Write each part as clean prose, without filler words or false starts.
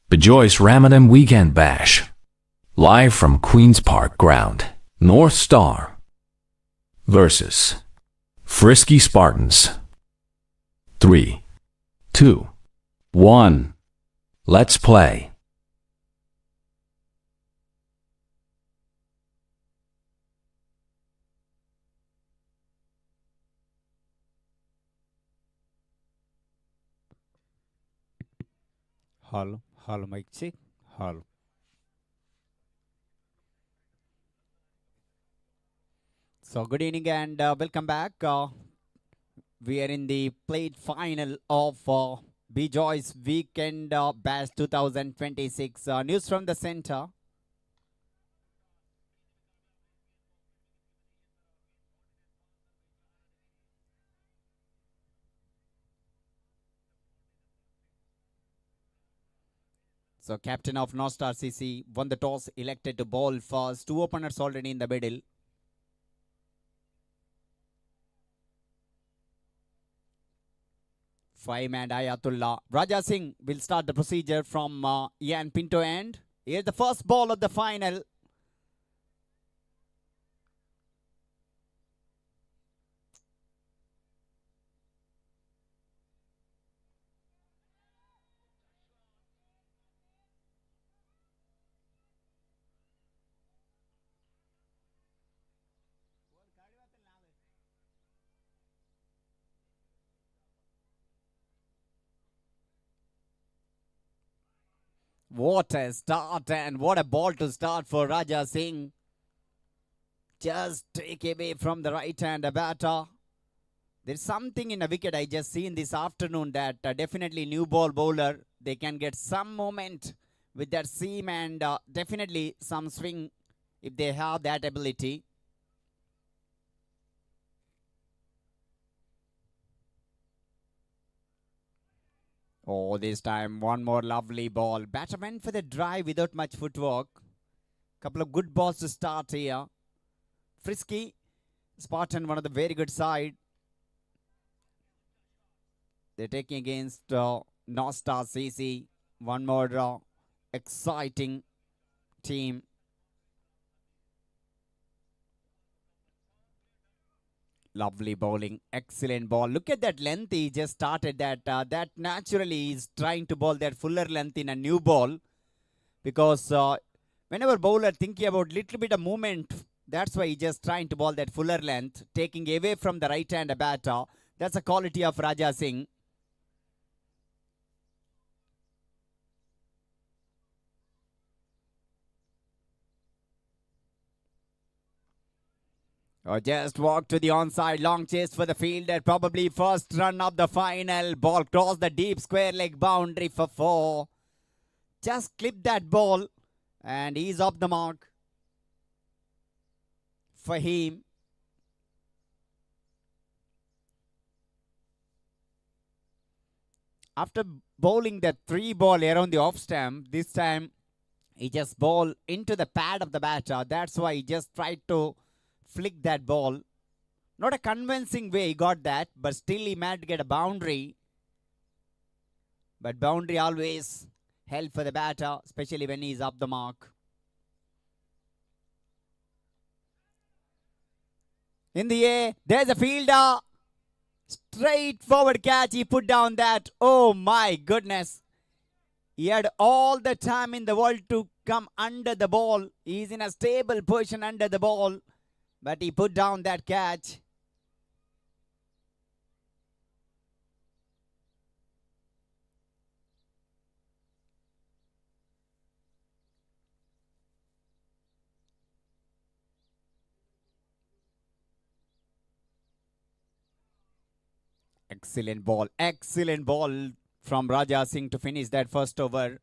Bejoice Ramadan Weekend Bash. Live from Queenspark Ground. North Star versus Frisky Spartans. 3, 2, 1. Let's play. Hello, mic check. Hello. So, good evening and welcome back. We are in the plate final of Bejoice Weekend Bash 2026. News from the center. So, captain of North Star CC won the toss, elected to bowl first. Two openers already in the middle. Five-man Ayatullah. Raja Singh will start the procedure from Ian Pinto end. Here's the first ball of the final. What a start and what a ball to start for Raja Singh. Just take away from the right-hand batter. There's something in a wicket I just seen this afternoon that definitely new ball bowler, they can get some moment with that seam and definitely some swing if they have that ability. Oh, this time one more lovely ball. Batter went for the drive without much footwork. Couple of good balls to start here. Frisky, Spartan, one of the very good side. They're taking against North Star CC. One more exciting team. Lovely bowling, excellent ball. Look at that length he just started. That naturally is trying to bowl that fuller length in a new ball, because whenever bowler thinking about little bit of movement, that's why he just trying to bowl that fuller length, taking away from the right hand batter. That's a quality of Raja Singh. Just walk to the onside, long chase for the fielder, probably first run of the final. Ball crossed the deep square leg boundary for 4. Just clip that ball and he's off the mark for him. After bowling that 3 ball around the off stump, this time he just bowled into the pad of the batter. That's why he just tried to flick that ball. Not a convincing way he got that, but still he managed to get a boundary. But boundary always held for the batter, especially when he's up the mark. In the air, there's a fielder. Straight forward catch, he put down that. Oh my goodness. He had all the time in the world to come under the ball. He's in a stable position under the ball. But he put down that catch. Excellent ball from Raja Singh to finish that first over.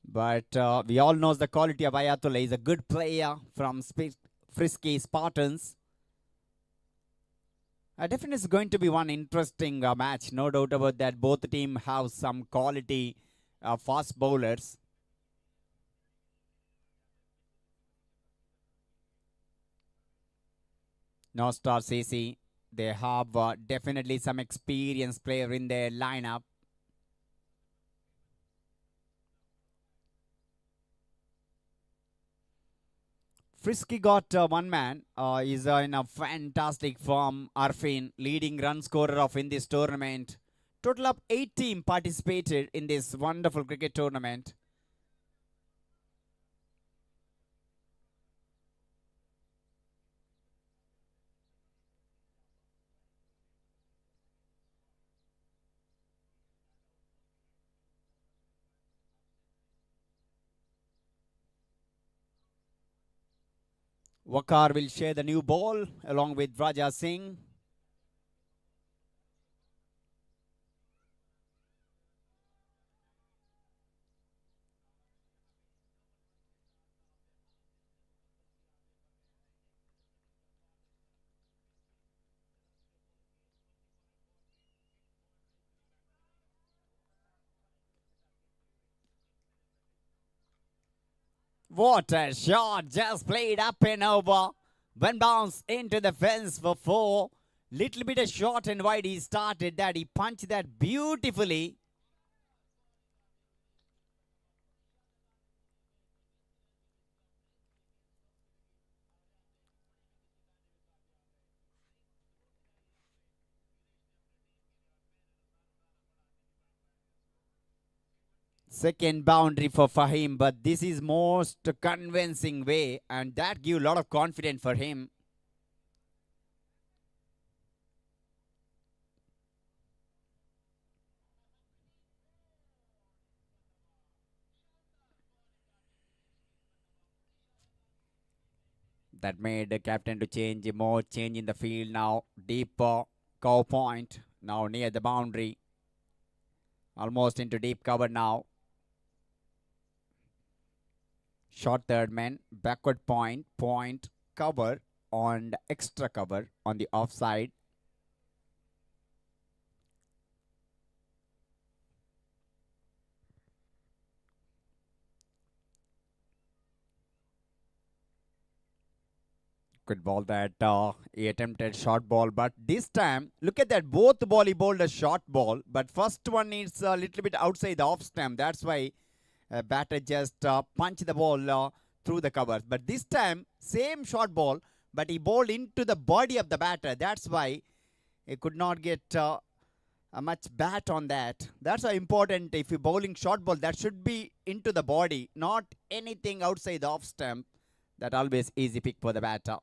But we all know the quality of Ayatollah. He's a good player from Frisky Spartans. Definitely is going to be one interesting match. No doubt about that. Both teams have some quality fast bowlers. North Star CC, they have definitely some experienced player in their lineup. Frisky got one man. Is in a fantastic form. Arfin, leading run scorer of in this tournament. Total of 8 teams participated in this wonderful cricket tournament. Wakar will share the new ball along with Raja Singh. What a shot, just played up and over. One bounce into the fence for 4. Little bit of short and wide he started that. He punched that beautifully. Second boundary for Fahim, but this is most convincing way and that give a lot of confidence for him. That made the captain to change more change in the field now. Deeper cow point now near the boundary. Almost into deep cover now. Short third man, backward point, cover on the extra cover on the offside. Good ball that he attempted short ball, but this time look at that, both ball he bowled a short ball, but first one is a little bit outside the off stump. That's why batter just punched the ball through the covers. But this time same short ball, but he bowled into the body of the batter. That's why he could not get a much bat on that. That's how important. If you're bowling short ball, that should be into the body, not anything outside the off stump. That always easy pick for the batter.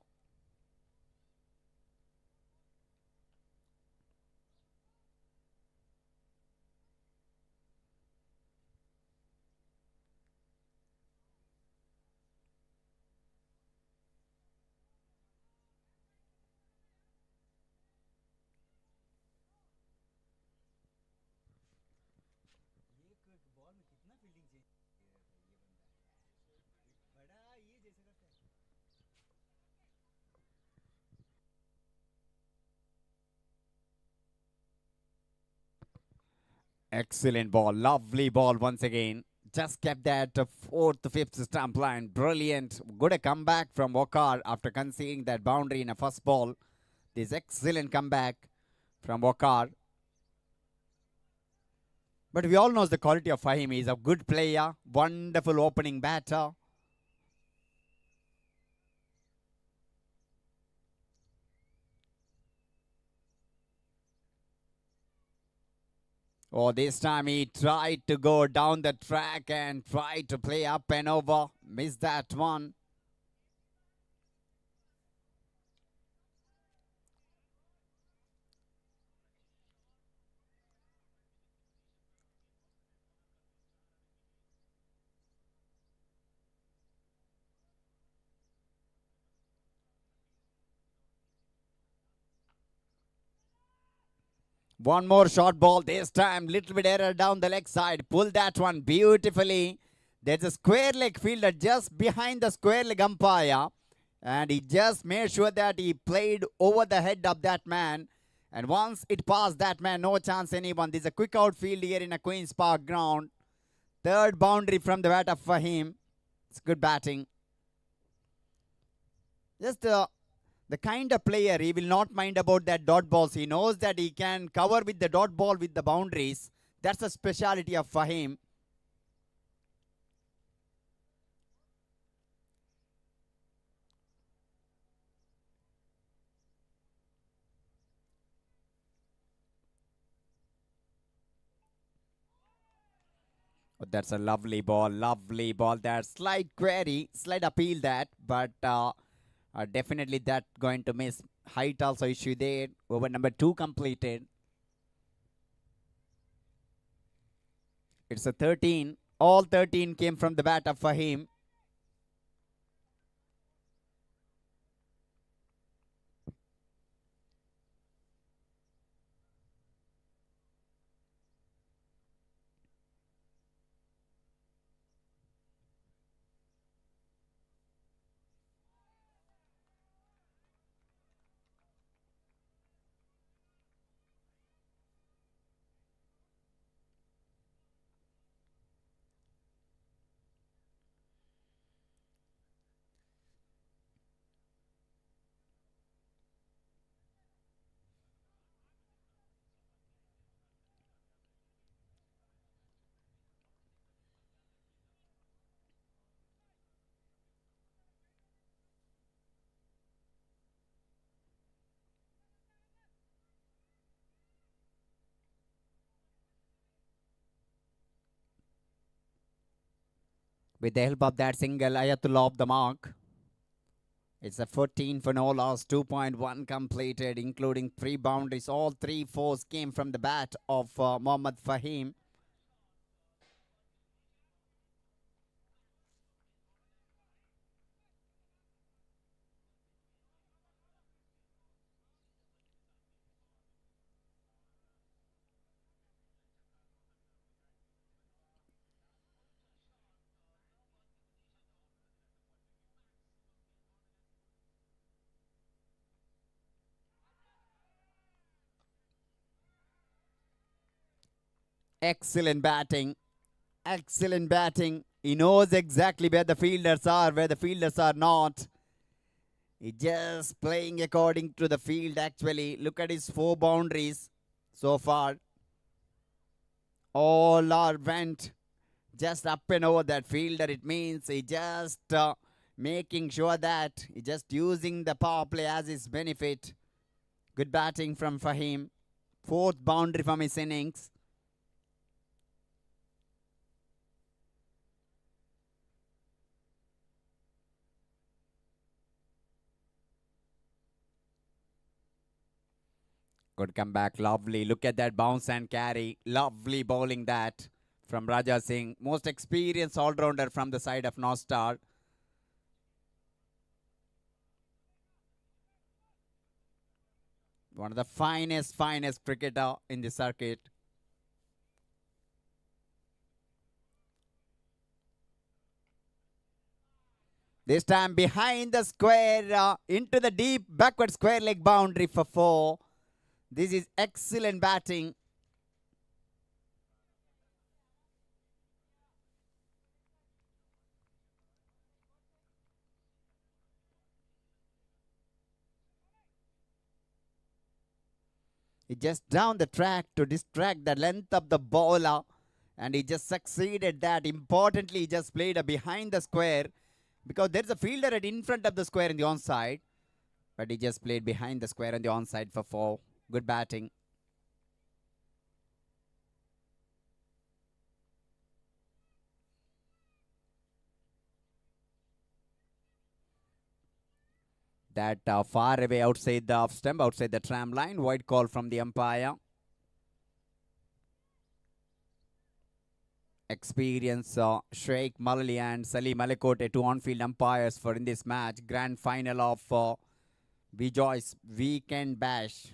Excellent ball, lovely ball once again. Just kept that fourth, fifth stump line. Brilliant. Good comeback from Wakar after conceding that boundary in a first ball. This excellent comeback from Wakar. But we all know the quality of Fahim. He's a good player, wonderful opening batter. Oh, this time he tried to go down the track and tried to play up and over. Missed that one. One more short ball, this time little bit error down the leg side. Pull that one beautifully. There's a square leg fielder just behind the square leg umpire. And he just made sure that he played over the head of that man. And once it passed that man, no chance anyone. There's a quick outfield here in a Queenspark Ground. Third boundary from the bat of Fahim. It's good batting. Just the kind of player, he will not mind about that dot balls. He knows that he can cover with the dot ball with the boundaries. That's the speciality of Fahim. That's a lovely ball, lovely ball. That slight query, slight appeal that, but definitely that going to miss. Height also issue there. Over number 2 completed. It's a 13. All 13 came from the bat of Fahim. With the help of that single, Ayatullah off the mark. It's a 14 for no loss, 2.1 completed, including 3 boundaries. All 3 fours came from the bat of Mohammad Fahim. Excellent batting. Excellent batting. He knows exactly where the fielders are, where the fielders are not. He's just playing according to the field actually. Look at his 4 boundaries so far. All are went just up and over that fielder. It means he just making sure that he just using the power play as his benefit. Good batting from Fahim. 4th boundary from his innings. Good comeback, lovely. Look at that bounce and carry. Lovely bowling that from Raja Singh. Most experienced all-rounder from the side of North Star. One of the finest cricketer in the circuit. This time behind the square, into the deep backward square leg boundary for 4. This is excellent batting. He just down the track to distract the length of the bowler, and he just succeeded that. Importantly, he just played a behind the square because there's a fielder at in front of the square in the onside, but he just played behind the square on the onside for 4. Good batting. That far away outside the off stump, outside the tram line. Wide call from the umpire. Experience Sheikh Malali and Salim Alakote, 2 on-field umpires for in this match. Grand final of Bejoice Weekend Bash.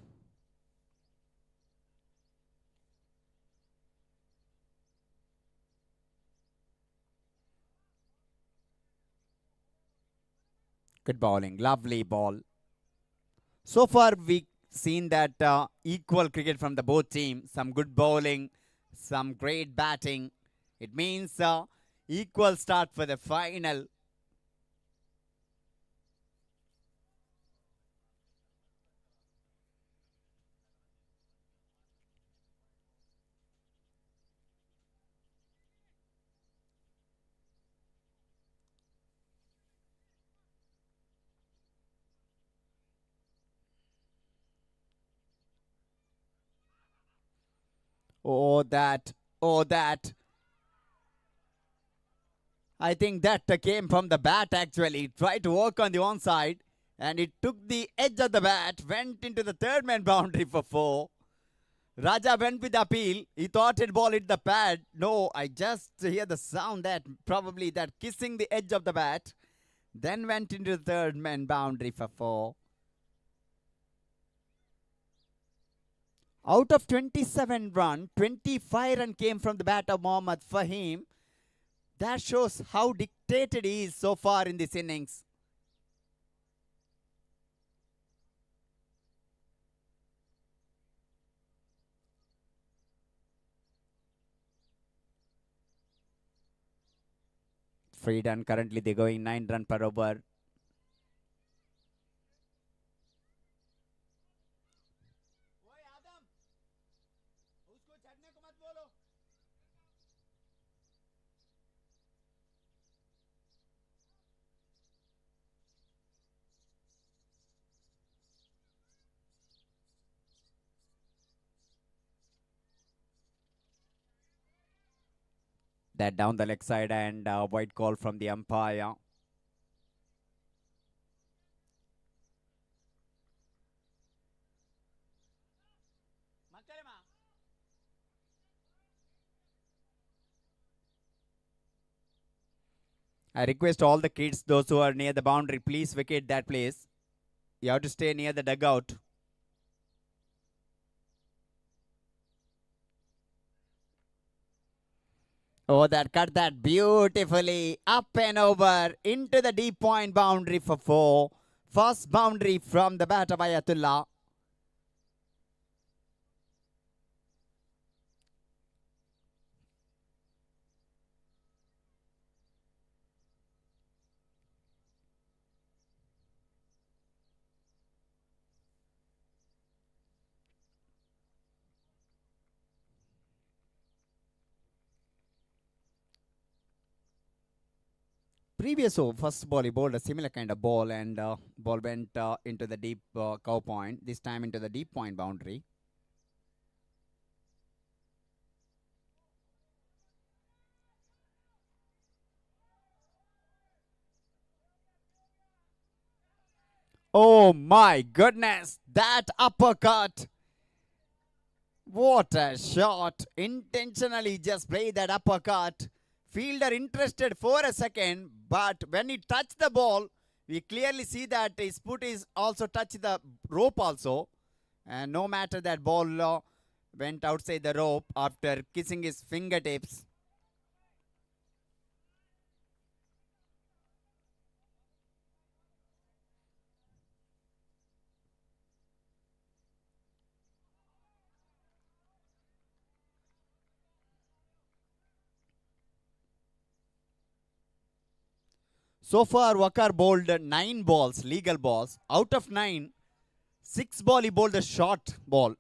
Good bowling, lovely ball. So far, we've seen that equal cricket from the both teams. Some good bowling, some great batting. It means equal start for the final. Oh, that. Oh, that. I think that came from the bat actually. Tried to work on the onside and it took the edge of the bat, went into the third man boundary for 4. Raja went with the appeal. He thought it ball hit the pad. No, I just hear the sound that probably that kissing the edge of the bat. Then went into the third man boundary for 4. Out of 27 run, 25 run came from the bat of Mohammad Fahim. That shows how dictated he is so far in this innings. Free run, currently they're going 9 run per over. That down the leg side and white call from the umpire. I request all the kids, those who are near the boundary, please vacate that place. You have to stay near the dugout. Oh, that cut that beautifully up and over into the deep point boundary for 4. First boundary from the bat of Ayatullah. Previous over, first ball he bowled a similar kind of ball and ball went into the deep cow point. This time into the deep point boundary. Oh my goodness, that uppercut. What a shot. Intentionally just played that uppercut. Fielder interested for a second, but when he touched the ball, we clearly see that his foot is also touched the rope also. And no matter that ball went outside the rope after kissing his fingertips. So far, Wakar bowled 9 balls, legal balls. Out of 9, 6 ball he bowled a short ball.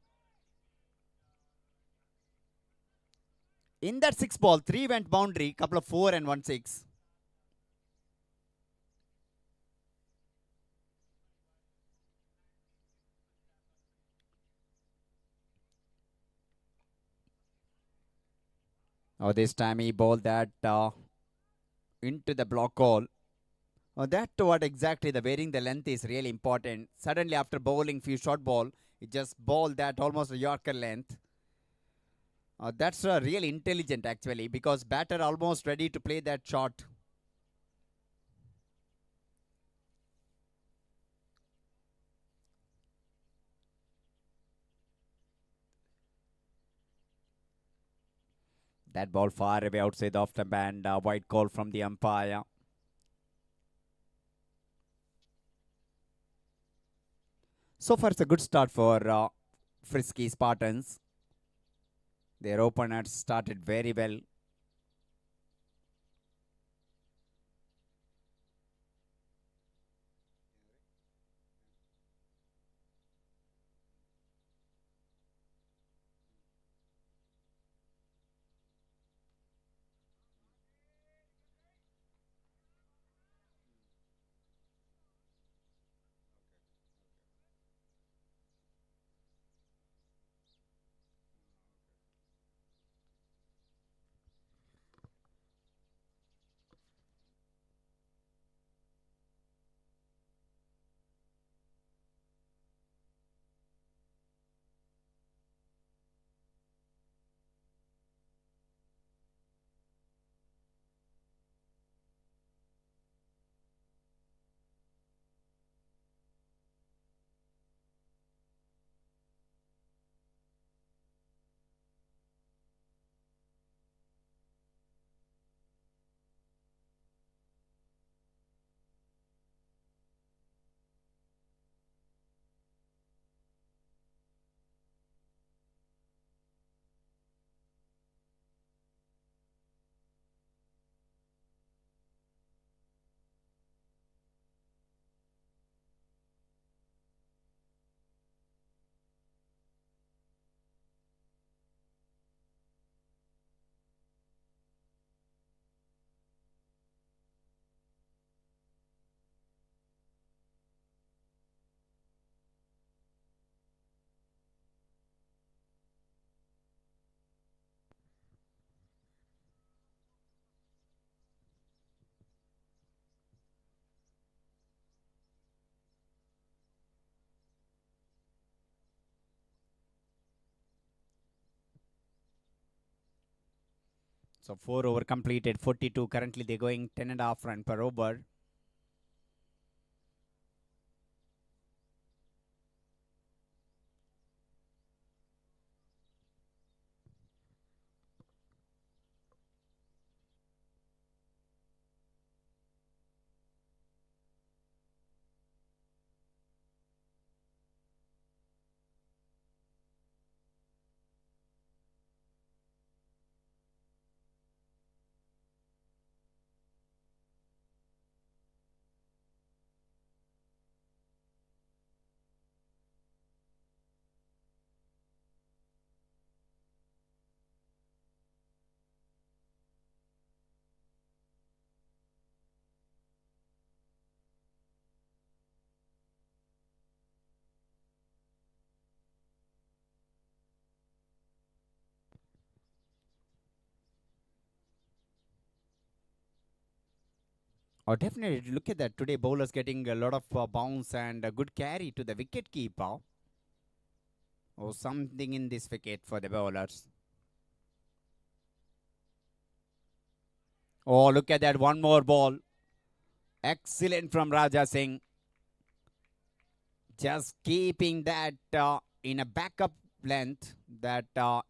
In that 6 ball, 3 went boundary, couple of 4 and 1 6. Oh, this time he bowled that into the block hole. Oh, that what exactly the varying the length is really important. Suddenly after bowling few short ball, he just bowled that almost a Yorker length. That's really intelligent actually because batter almost ready to play that shot. That ball far away outside the off stump and white call from the umpire. So far, it's a good start for Frisky Spartans. Their openers started very well. So 4 over completed, 42. Currently they're going 10.5 run per over. Oh, definitely. Look at that. Today, bowlers getting a lot of bounce and a good carry to the wicket keeper. Oh, something in this wicket for the bowlers. Oh, look at that. One more ball. Excellent from Raja Singh. Just keeping that in a backup length, that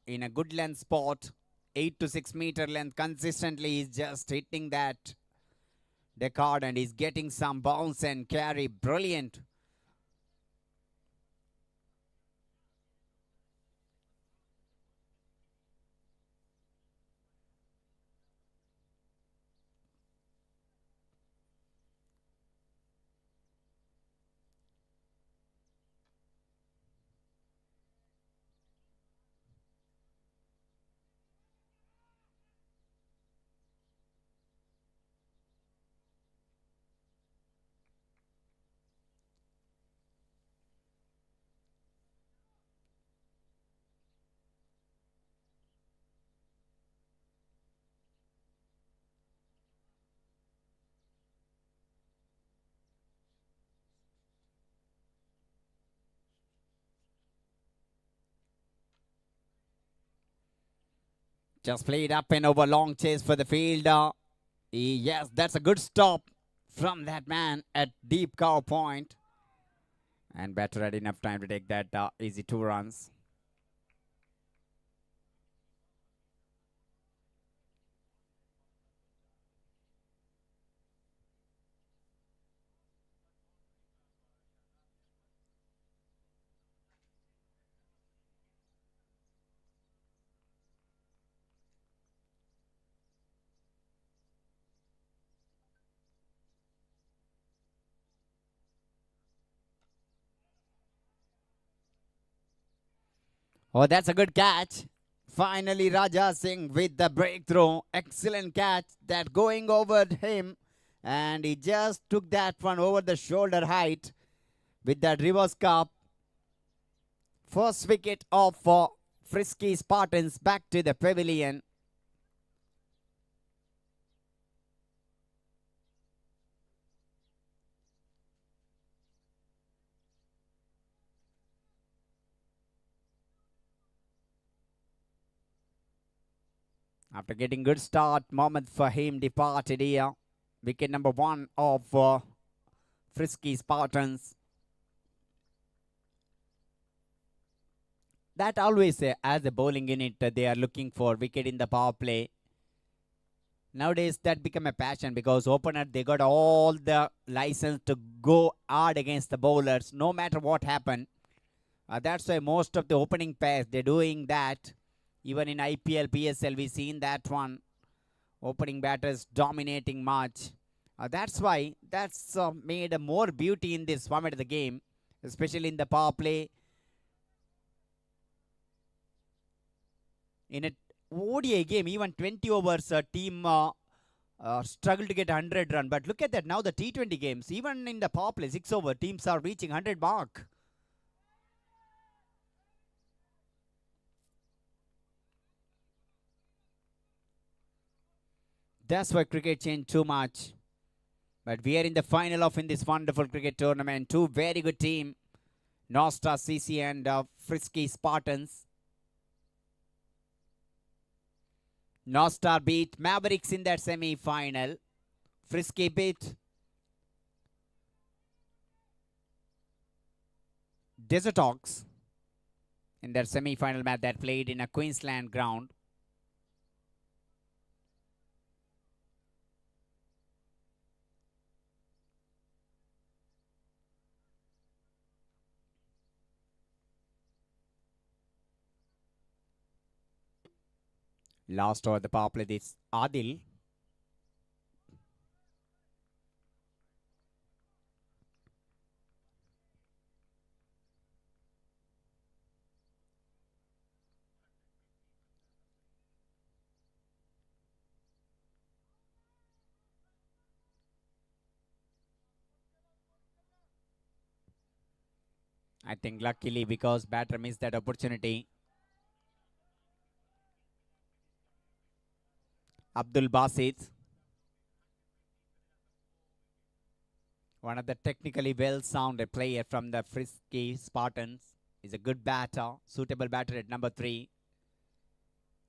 in a good length spot. 8 to 6 meter length consistently. He's just hitting that decard and he's getting some bounce and carry. Brilliant. Just played up and over, long chase for the fielder. Yes, that's a good stop from that man at deep cover point. And batter had enough time to take that easy 2 runs. Oh, that's a good catch. Finally, Raja Singh with the breakthrough. Excellent catch. That going over him. And he just took that one over the shoulder height with that reverse cup. First wicket of Frisky Spartans back to the pavilion. After getting good start, Mohammad Fahim departed here. Wicket number 1 of Frisky Spartans. That always, as a bowling unit, they are looking for wicket in the power play. Nowadays, that become a passion because opener, they got all the license to go hard against the bowlers, no matter what happened. That's why most of the opening pairs, they're doing that. Even in IPL, PSL, we've seen that one. Opening batters dominating much. That's why that's made a more beauty in this format of the game, especially in the power play. In a ODI game, even 20 overs, a team struggle to get 100 run. But look at that now, the T20 games, even in the power play, 6 over, teams are reaching 100 mark. That's why cricket changed too much. But we are in the final of in this wonderful cricket tournament. Two very good team, North Star CC and Frisky Spartans. North Star beat Mavericks in that semi-final. Frisky beat Desert Hawks in their semi-final match that played in a Queensland ground. Last over the power play, this Adil. I think luckily because batter missed that opportunity. Abdul Basit, one of the technically well-sounded player from the Frisky Spartans, is a good batter, suitable batter at number 3.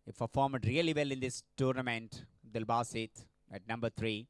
He performed really well in this tournament, Abdul Basit at number 3.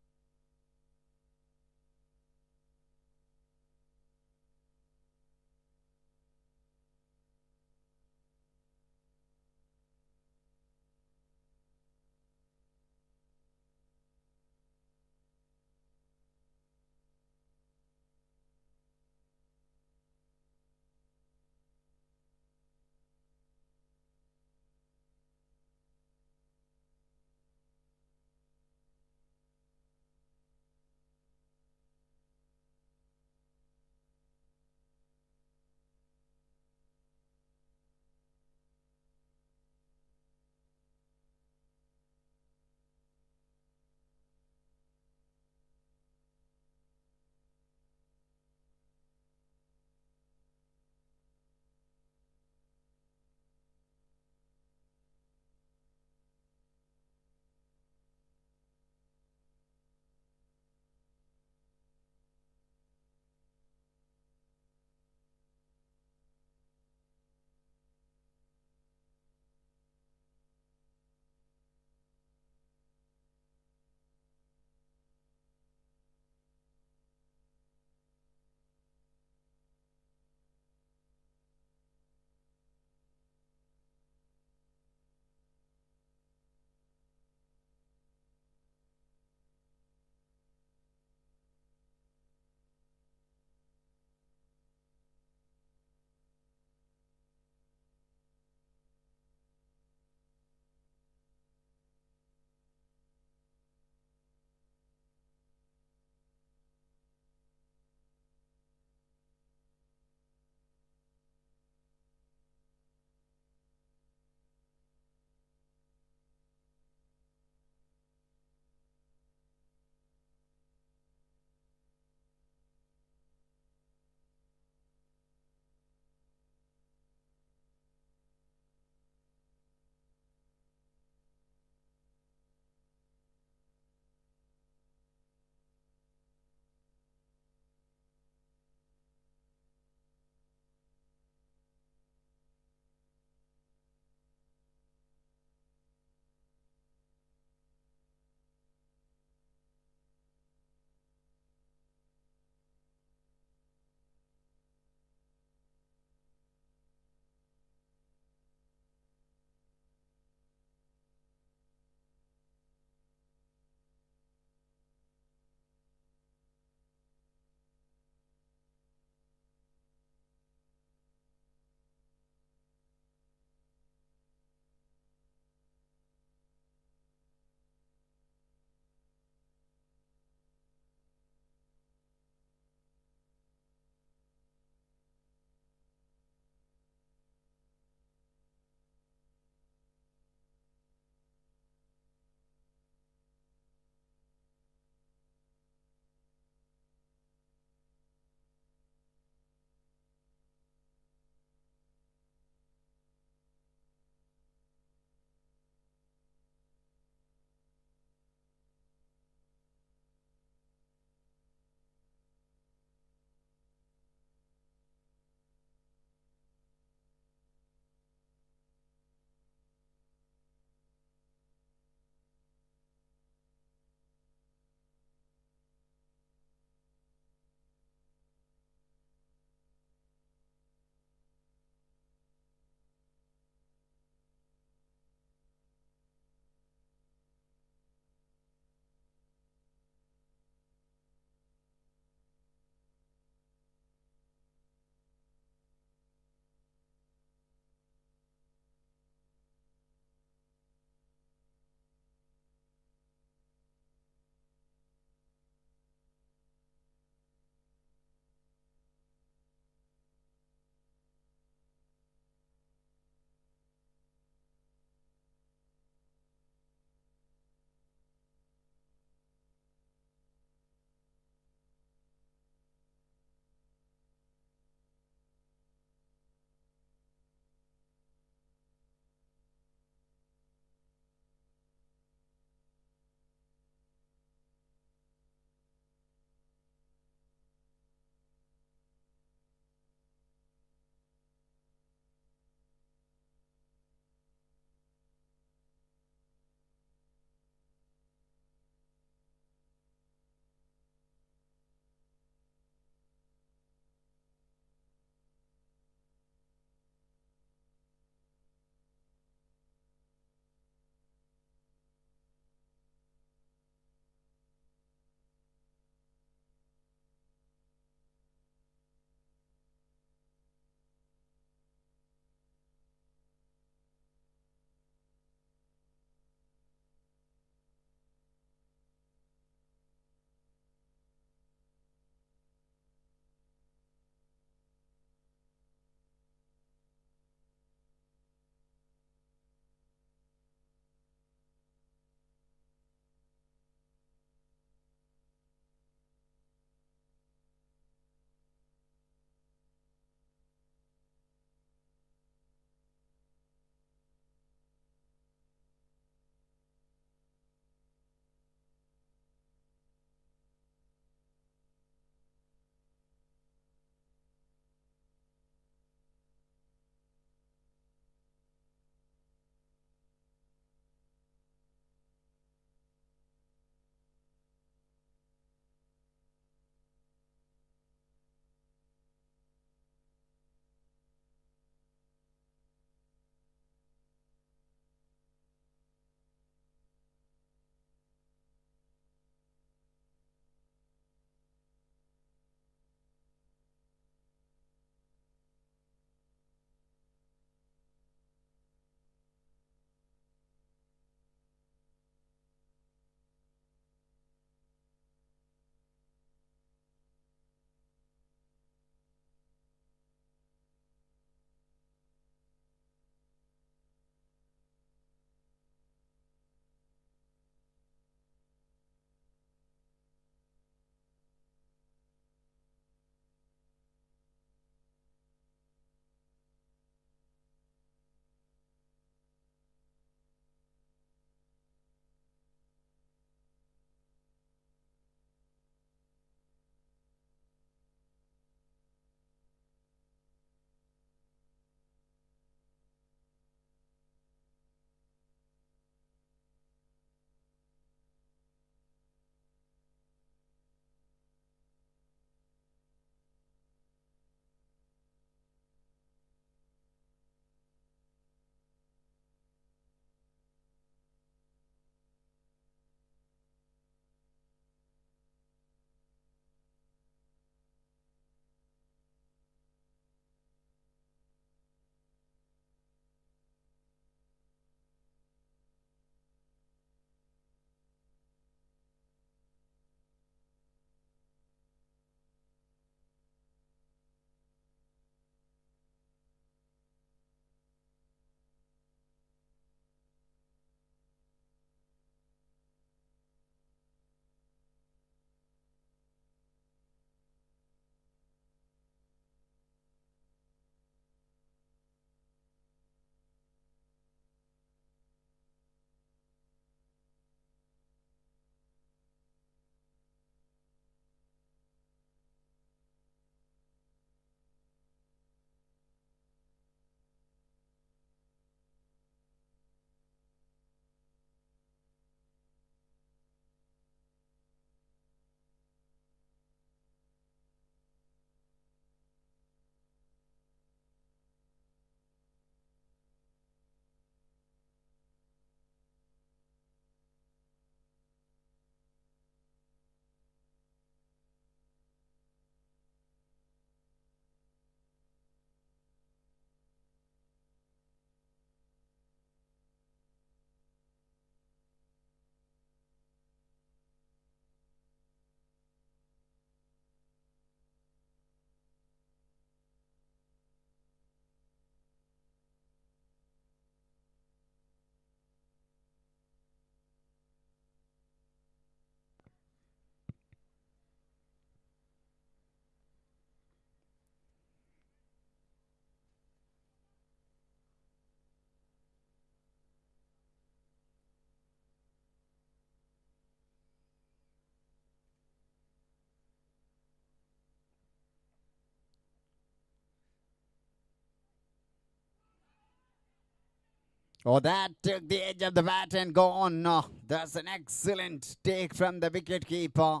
Oh, that took the edge of the bat and gone. That's an excellent take from the wicket keeper.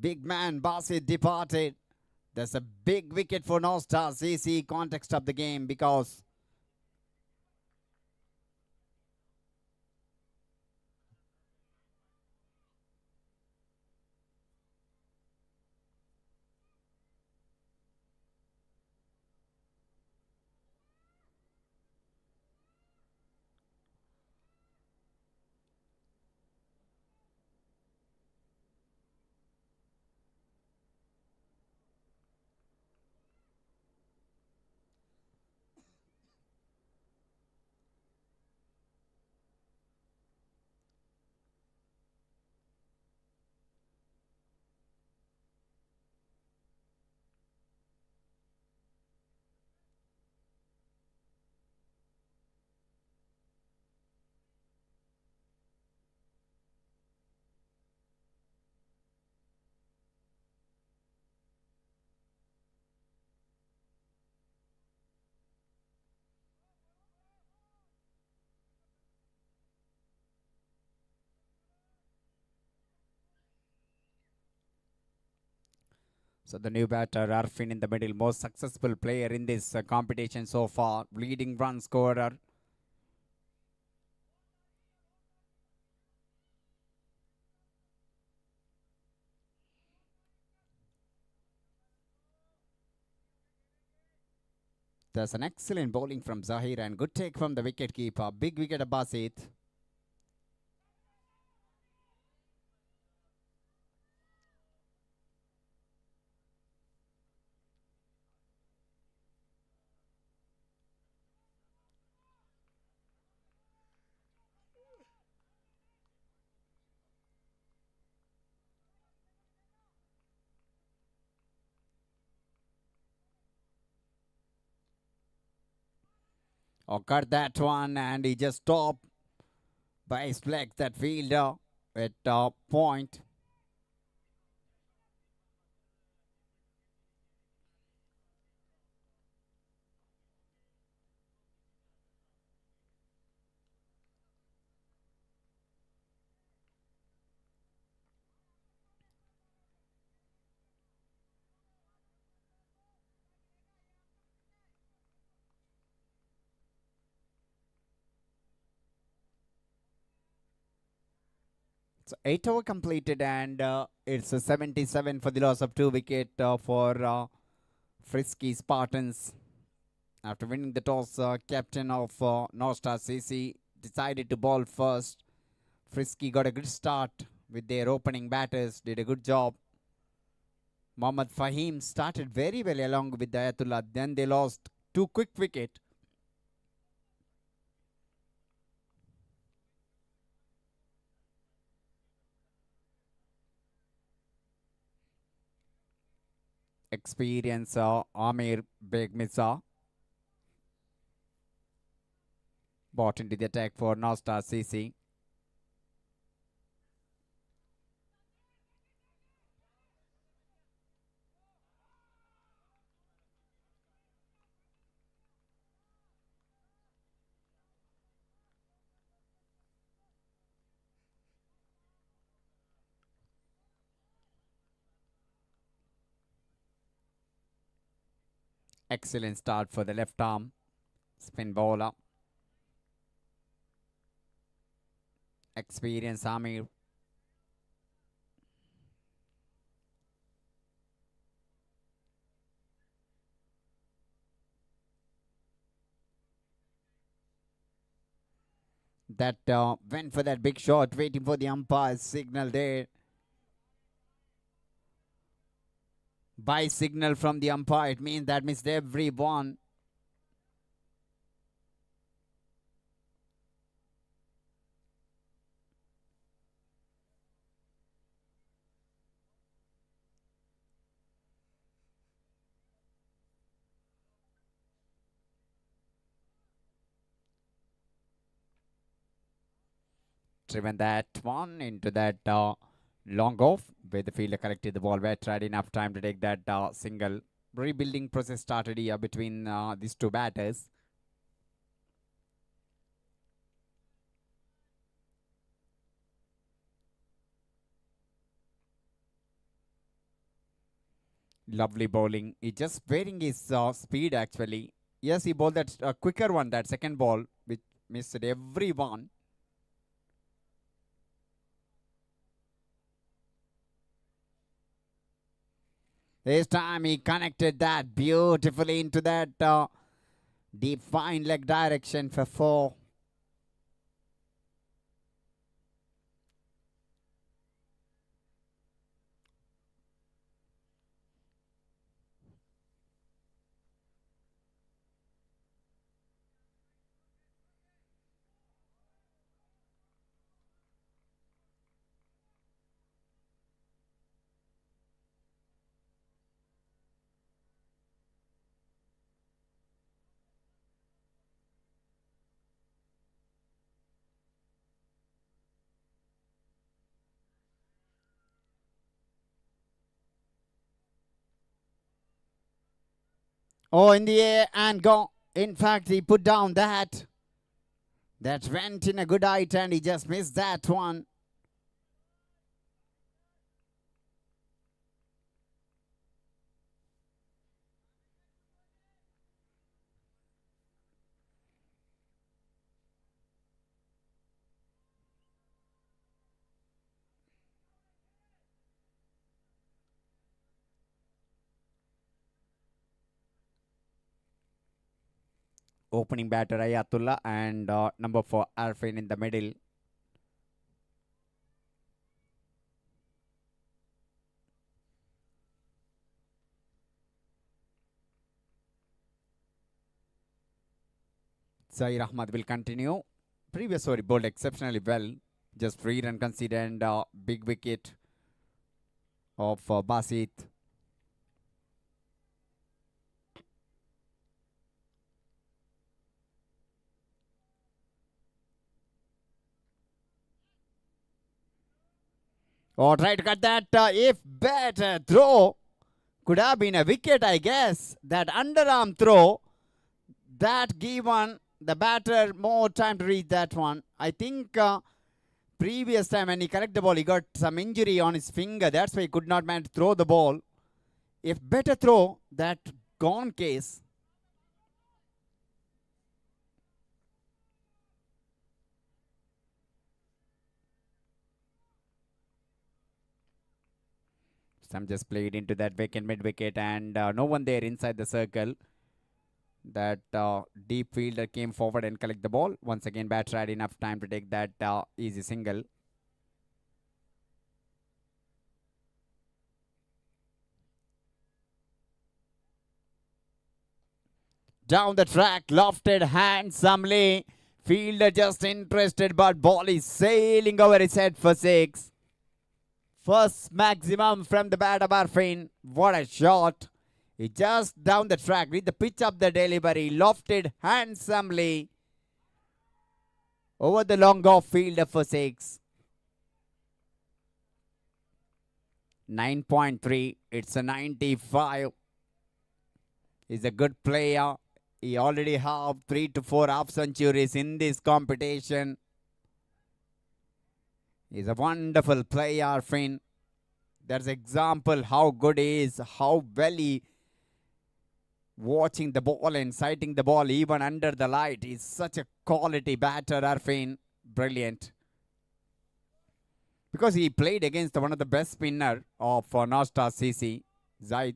Big man Basit departed. That's a big wicket for North Star CC context of the game because so the new batter Arfin in the middle, most successful player in this competition so far, leading run scorer. There's an excellent bowling from Zahir and good take from the wicket keeper. Big wicket of Basit. Oh, cut that one and he just stopped by his legs that fielder at point. So 8 over completed and it's a 77 for the loss of 2 wicket for Frisky Spartans. After winning the toss, captain of North Star CC decided to bowl first. Frisky got a good start with their opening batters, did a good job. Mohammad Fahim started very well along with Ayatullah. Then they lost 2 quick wicket. Experience Amir Begmisa bought into the attack for North Star CC. Excellent start for the left arm spin bowler. Experience Amir. That went for that big shot, waiting for the umpire's signal there. By signal from the umpire, it means that missed everyone. Driven that one into that long off, where the fielder collected the ball, where tried enough time to take that single. Rebuilding process started here between these two batters. Lovely bowling. He's just sparing his speed actually. Yes, he bowled that quicker one, that second ball, which missed everyone. This time he connected that beautifully into that deep fine leg direction for 4. Oh, in the air and go. In fact, he put down that. That went in a good height and he just missed that one. Opening batter Ayatullah and number 4 Arfin in the middle. Zair Ahmad will continue. Previous over bowled exceptionally well. Just 3 run conceded and big wicket of Basit. Oh, try to cut that. If better throw could have been a wicket, I guess. That underarm throw, that given the batter more time to reach that one. I think previous time when he collected the ball, he got some injury on his finger. That's why he could not manage to throw the ball. If better throw, that gone case. Some just played into that vacant mid wicket and no one there inside the circle. That deep fielder came forward and collect the ball. Once again, batter had enough time to take that easy single. Down the track, lofted handsomely. Fielder just interested, but ball is sailing over his head for 6. First maximum from the bat of Arfin. What a shot. He just down the track with the pitch up the delivery. Lofted handsomely over the long off fielder for 6. 9.3. It's a 95. He's a good player. He already have 3 to 4 half centuries in this competition. He's a wonderful player, Finn. That's example how good he is, how well he watching the ball and sighting the ball even under the light. He's such a quality batter, Arfin. Brilliant. Because he played against one of the best spinner of Nostar CC, Zaid.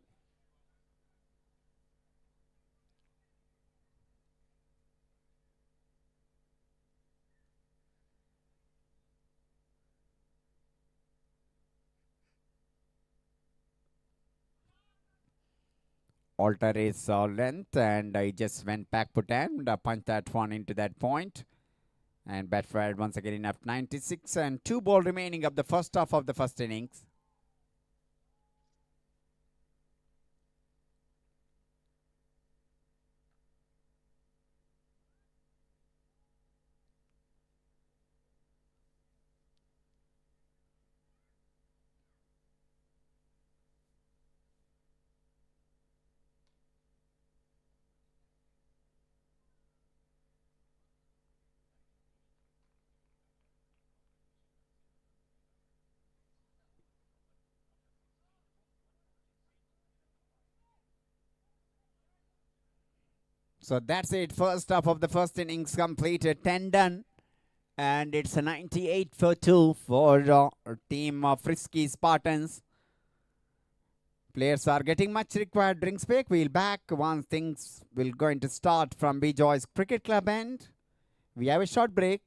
Alter his length and he just went back put and punched that one into that point. And Bedford once again enough 96 and 2 ball remaining of the first half of the first innings. So that's it. First half of the first innings completed. 10 done. And it's a 98 for 2 for team of Frisky Spartans. Players are getting much required drinks break. We'll back once things will going to start from Bejoice Cricket Club end. We have a short break.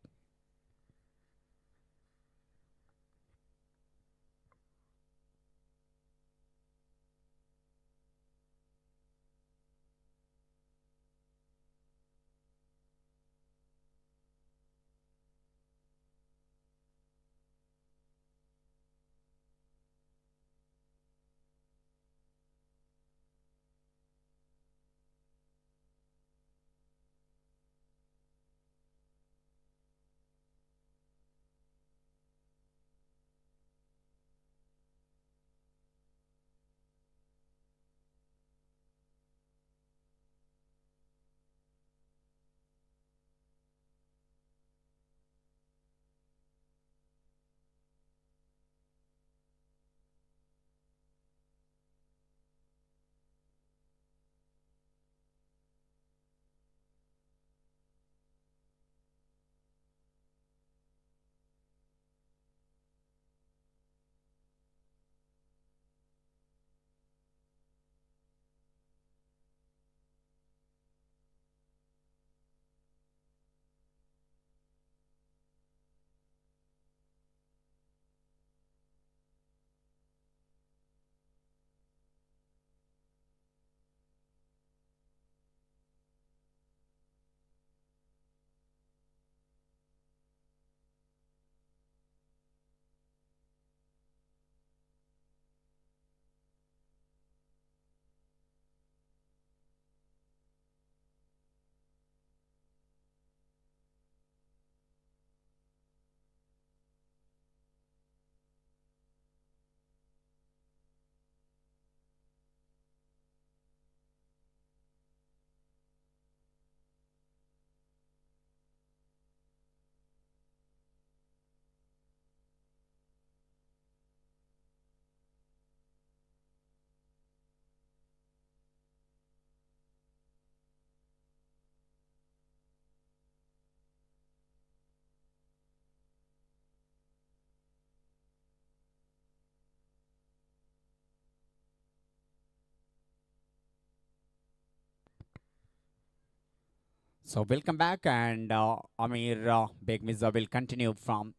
So welcome back, and Amir Beg Mirza will continue from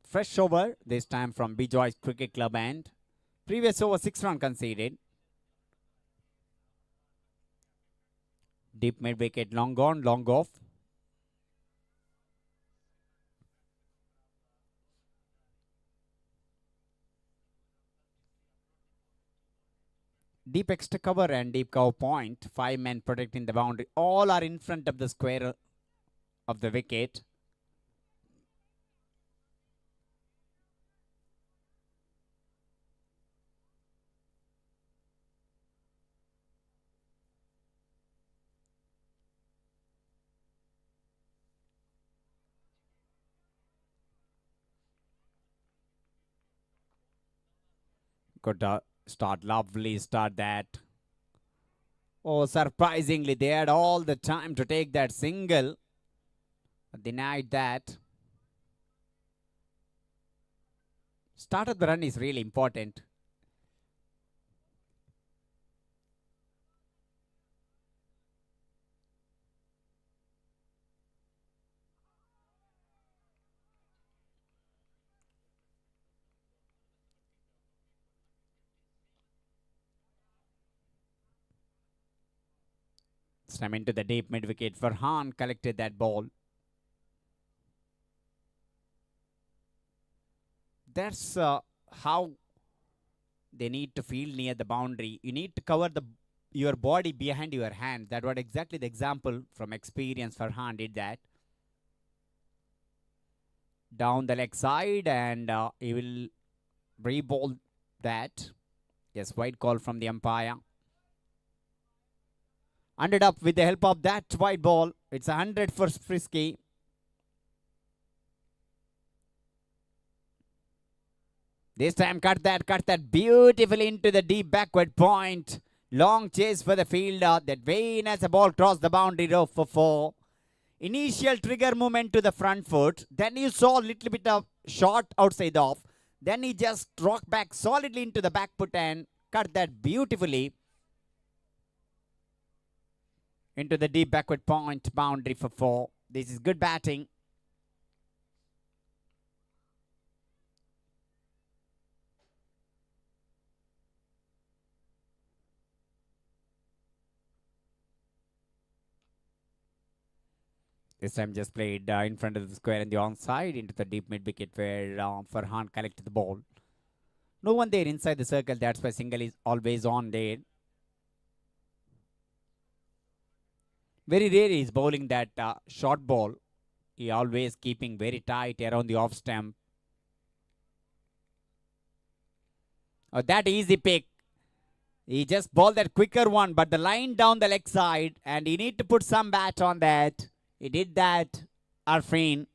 fresh over, this time from Bejoice Cricket Club end. Previous over 6 run conceded. Deep mid wicket, long gone, long off. Deep extra cover and deep cover point. 5 men protecting the boundary. All are in front of the square of the wicket. Good start, lovely start that. Oh, surprisingly, they had all the time to take that single. Denied that. Start of the run is really important. Slam into the deep mid wicket. Farhan collected that ball. That's how they need to field near the boundary. You need to cover your body behind your hand. That was exactly the example from experience. Farhan did that. Down the leg side, and he will re-ball that. Yes, white call from the umpire. Ended up with the help of that white ball. It's 100 for Frisky. This time cut that beautifully into the deep backward point. Long chase for the fielder. That Wayne as the ball crossed the boundary row for 4. Initial trigger movement to the front foot. Then you saw a little bit of short outside off. Then he just rocked back solidly into the back foot and cut that beautifully into the deep backward point boundary for 4. This is good batting. This time just played in front of the square and the onside into the deep mid wicket where Farhan collected the ball. No one there inside the circle. That's why single is always on there. Very rare he's bowling that short ball. He always keeping very tight around the off stump. Oh, that easy pick. He just bowled that quicker one, but the line down the leg side, and he need to put some bat on that. He did that, Arfin.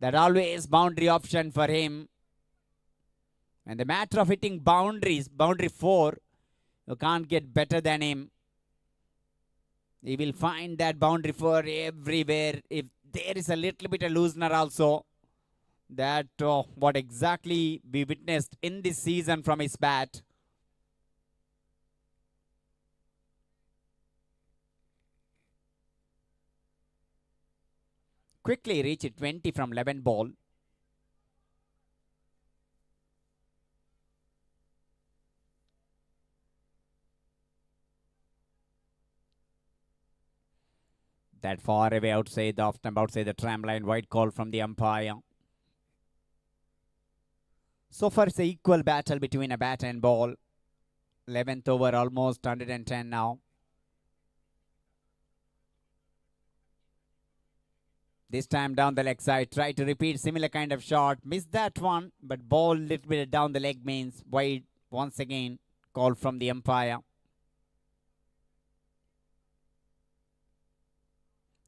That always boundary option for him. And the matter of hitting boundaries, boundary 4, you can't get better than him. He will find that boundary 4 everywhere. If there is a little bit of loosener also, that what exactly we witnessed in this season from his bat. Quickly reached 20 from 11 ball. That far away outside the off stump, outside the tram line, wide call from the umpire. So far it's an equal battle between a bat and ball. 11th over, almost 110 now. This time down the leg side, try to repeat similar kind of shot. Missed that one, but ball little bit down the leg means wide once again. Call from the umpire.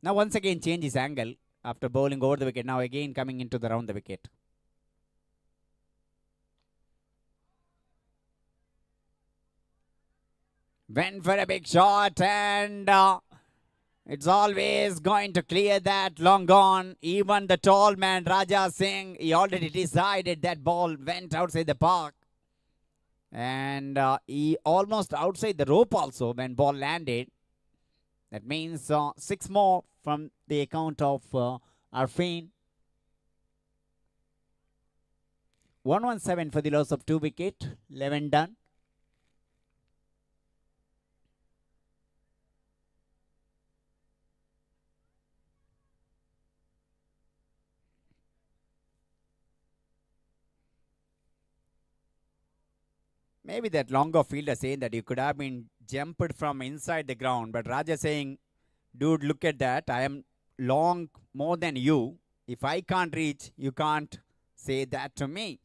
Now once again change his angle after bowling over the wicket. Now again coming into the round the wicket. Went for a big shot and it's always going to clear that, long gone. Even the tall man, Raja Singh, he already decided that ball went outside the park. And he almost outside the rope also when ball landed. That means 6 more from the account of Arfin. 117 for the loss of 2 wicket. 11 done. Maybe that longer fielder saying that you could have been jumped from inside the ground. But Raja saying, dude, look at that. I am long more than you. If I can't reach, you can't say that to me.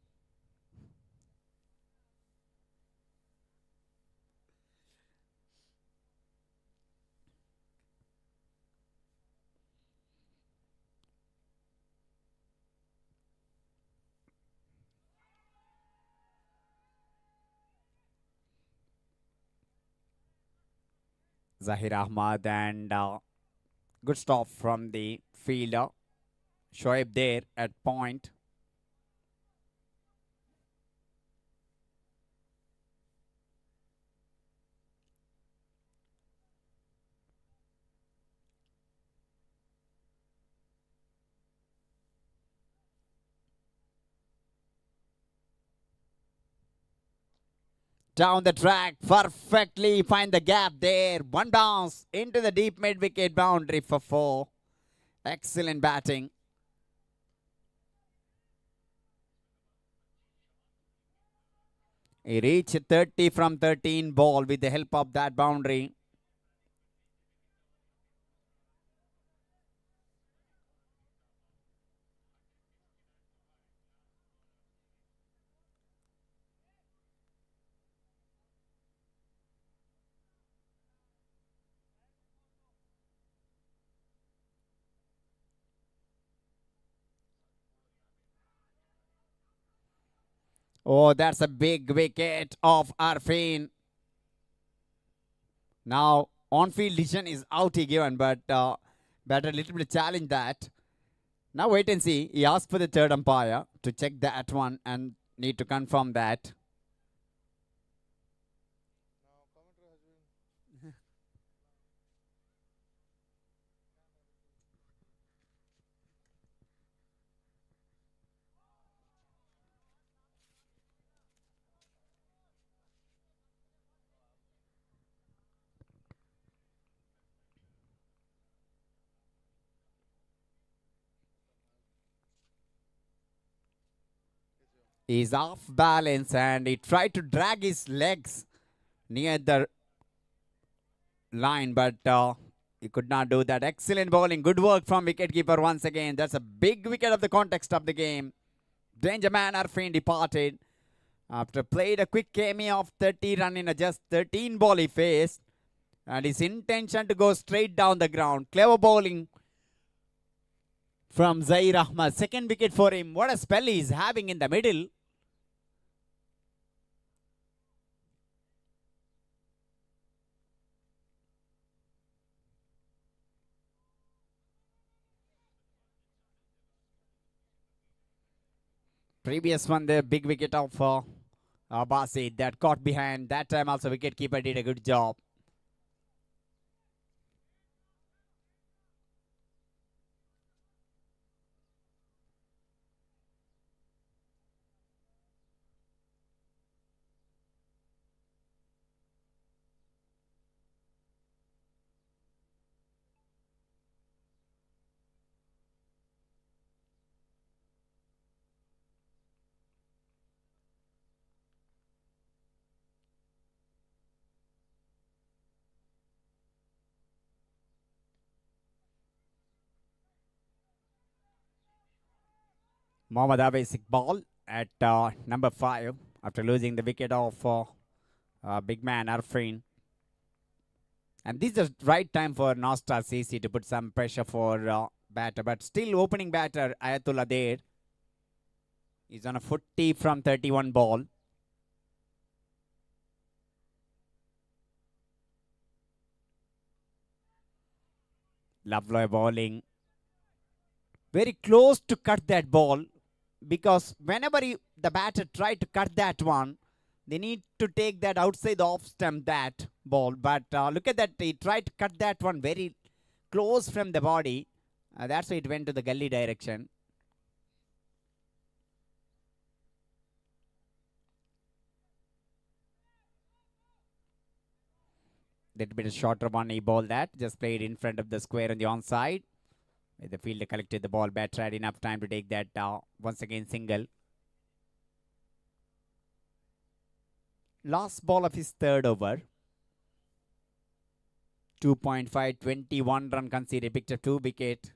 Zahir Ahmad and good stop from the fielder. Shoaib there at point. Down the track, perfectly find the gap there. One bounce into the deep mid-wicket boundary for 4. Excellent batting. He reached 30 from 13 ball with the help of that boundary. Oh, that's a big wicket of Arfin. Now, on-field decision is out he given, but better a little bit challenge that. Now wait and see. He asked for the third umpire to check that one and need to confirm that. He's off balance and he tried to drag his legs near the line, but he could not do that. Excellent bowling. Good work from wicketkeeper once again. That's a big wicket of the context of the game. Danger man Arfin departed after played a quick cameo of 30 run in a just 13 ball he faced. And his intention to go straight down the ground. Clever bowling from Zair Ahmad. Second wicket for him. What a spell he's having in the middle. Previous one, the big wicket of Basit that caught behind. That time also wicketkeeper did a good job. Mohammad Awais Iqbal at number 5 after losing the wicket of big man Arfin. And this is the right time for Nostra CC to put some pressure for batter. But still opening batter Ayatullah there. He's on a 40 from 31 ball. Lovely bowling. Very close to cut that ball. Because whenever the batter tried to cut that one, they need to take that outside the off stump, that ball. But look at that. He tried to cut that one very close from the body. That's why it went to the gully direction. Little bit shorter one, he bowled that. Just played in front of the square on the onside. The fielder collected the ball. Batter had enough time to take that once again single. Last ball of his third over. 2.5, 21 run conceded. Picked up 2 wicket.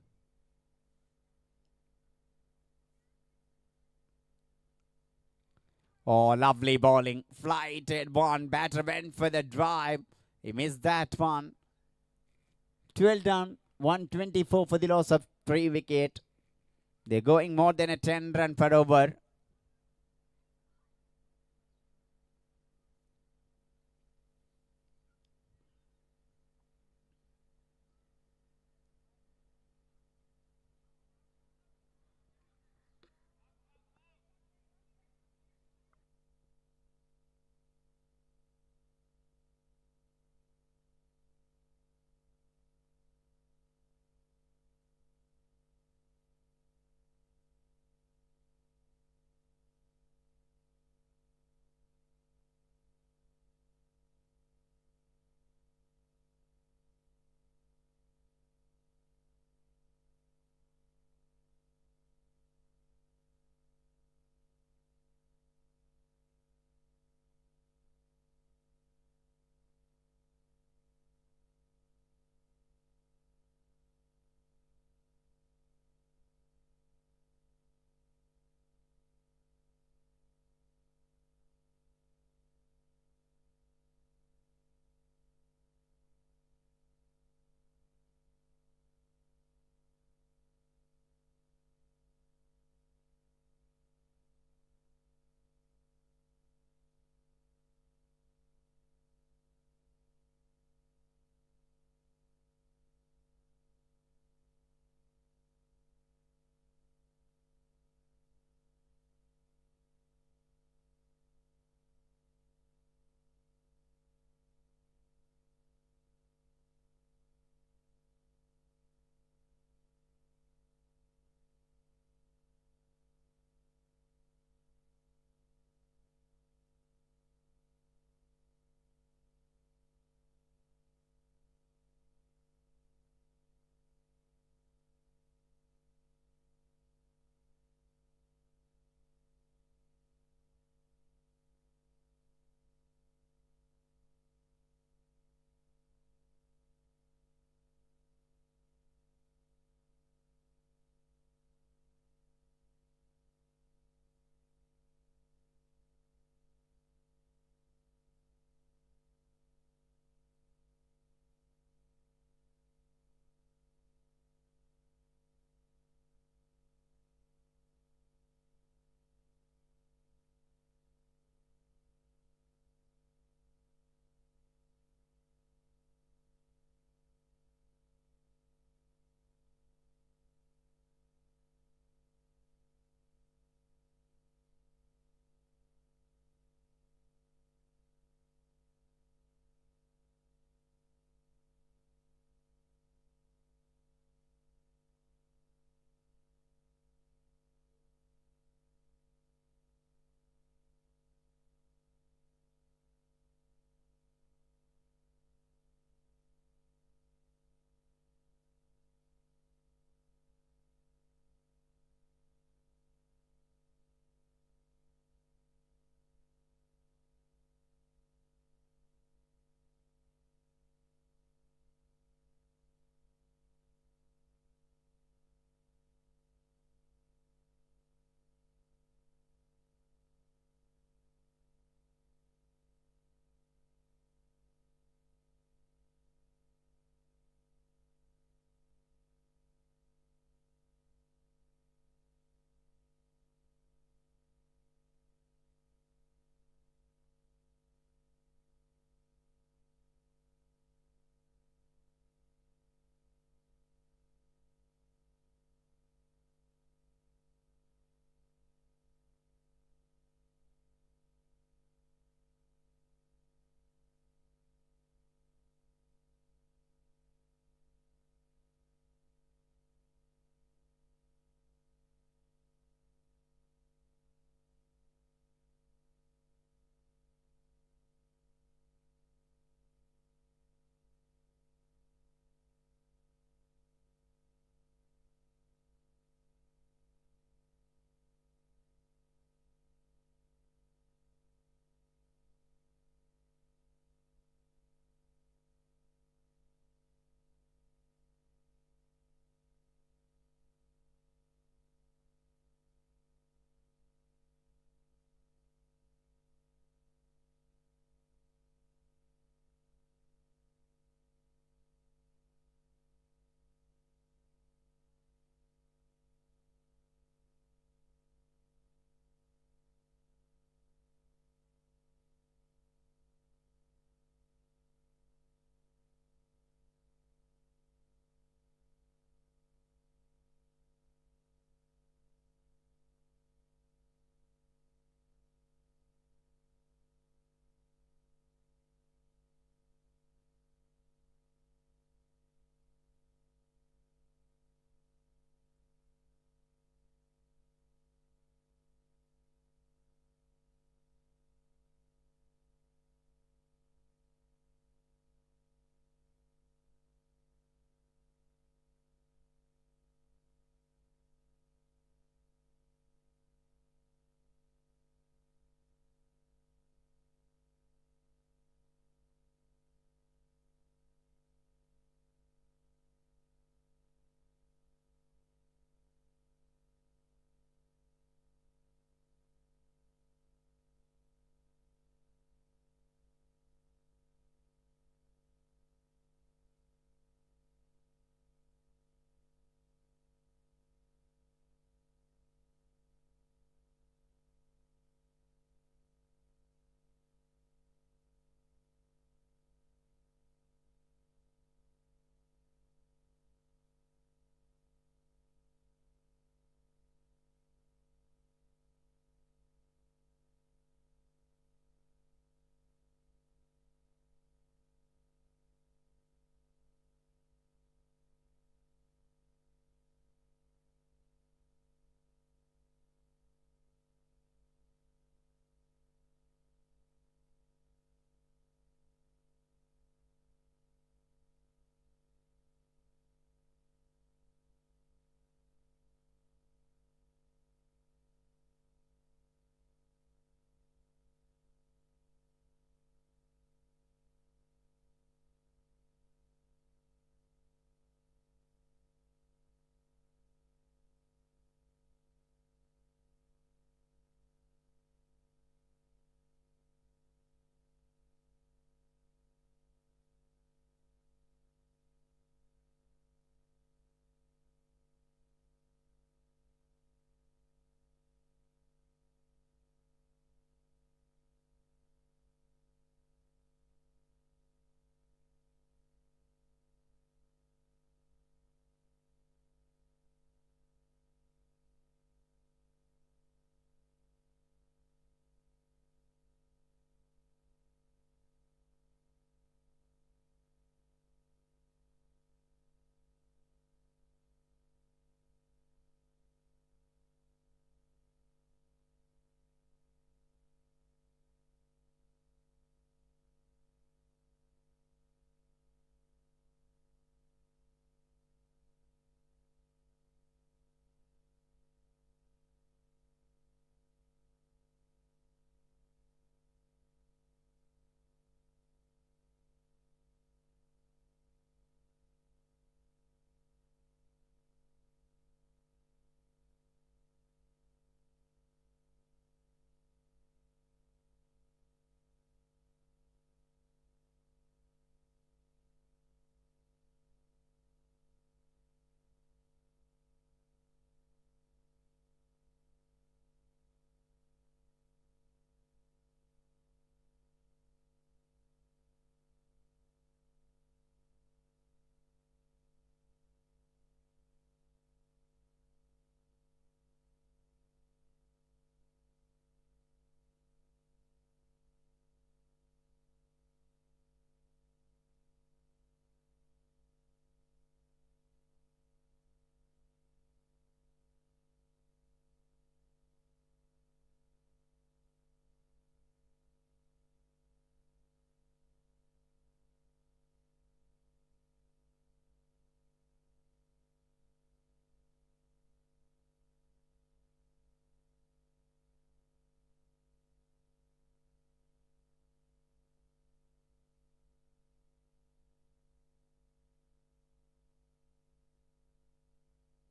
Oh, lovely bowling. Flighted one. Batter went for the drive. He missed that one. 12 down. 124 for the loss of 3 wicket. They're going more than a 10 run per over.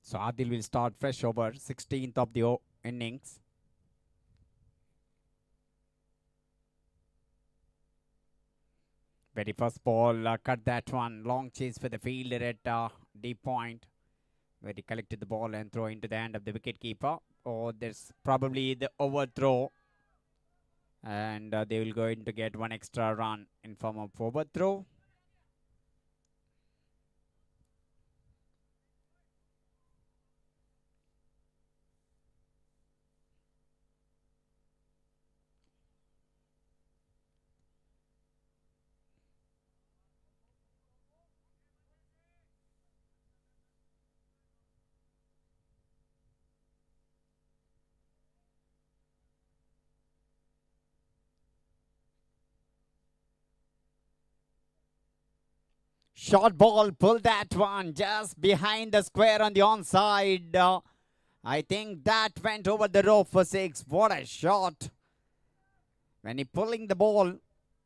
So Adil will start fresh over 16th of the innings. Very first ball, cut that one. Long chase for the fielder at deep point, where he collected the ball and throw into the hand of the wicketkeeper. Or there's probably the overthrow, and they will going to get one extra run in form of overthrow. Short ball, pull that one just behind the square on the onside. I think that went over the rope for 6. What a shot. When he pulling the ball,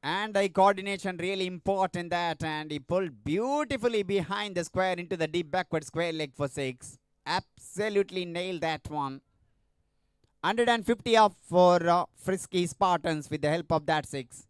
and eye coordination really important that, and he pulled beautifully behind the square into the deep backward square leg for 6. Absolutely nailed that one. 150 off for Frisky Spartans with the help of that 6.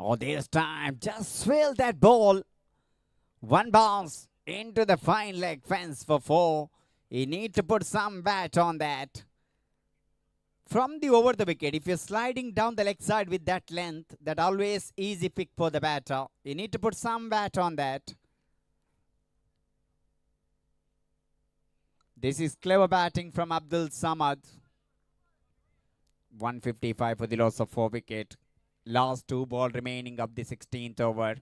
Oh, there's time. Just swell that ball. One bounce into the fine leg fence for 4. You need to put some bat on that. From the over the wicket, if you're sliding down the leg side with that length, that always easy pick for the batter. You need to put some bat on that. This is clever batting from Abdul Samad. 155 for the loss of 4 wicket. Last 2 ball remaining of the 16th over.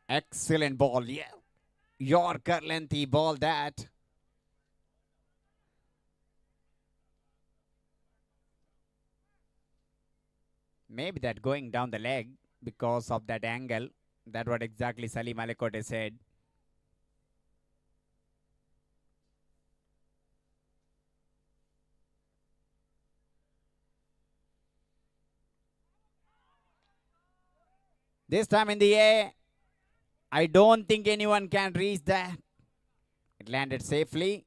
Excellent ball, yeah. Yorker lengthy ball that. Maybe that going down the leg because of that angle. That's what exactly Salim Alakote said. This time in the air, I don't think anyone can reach that. It landed safely.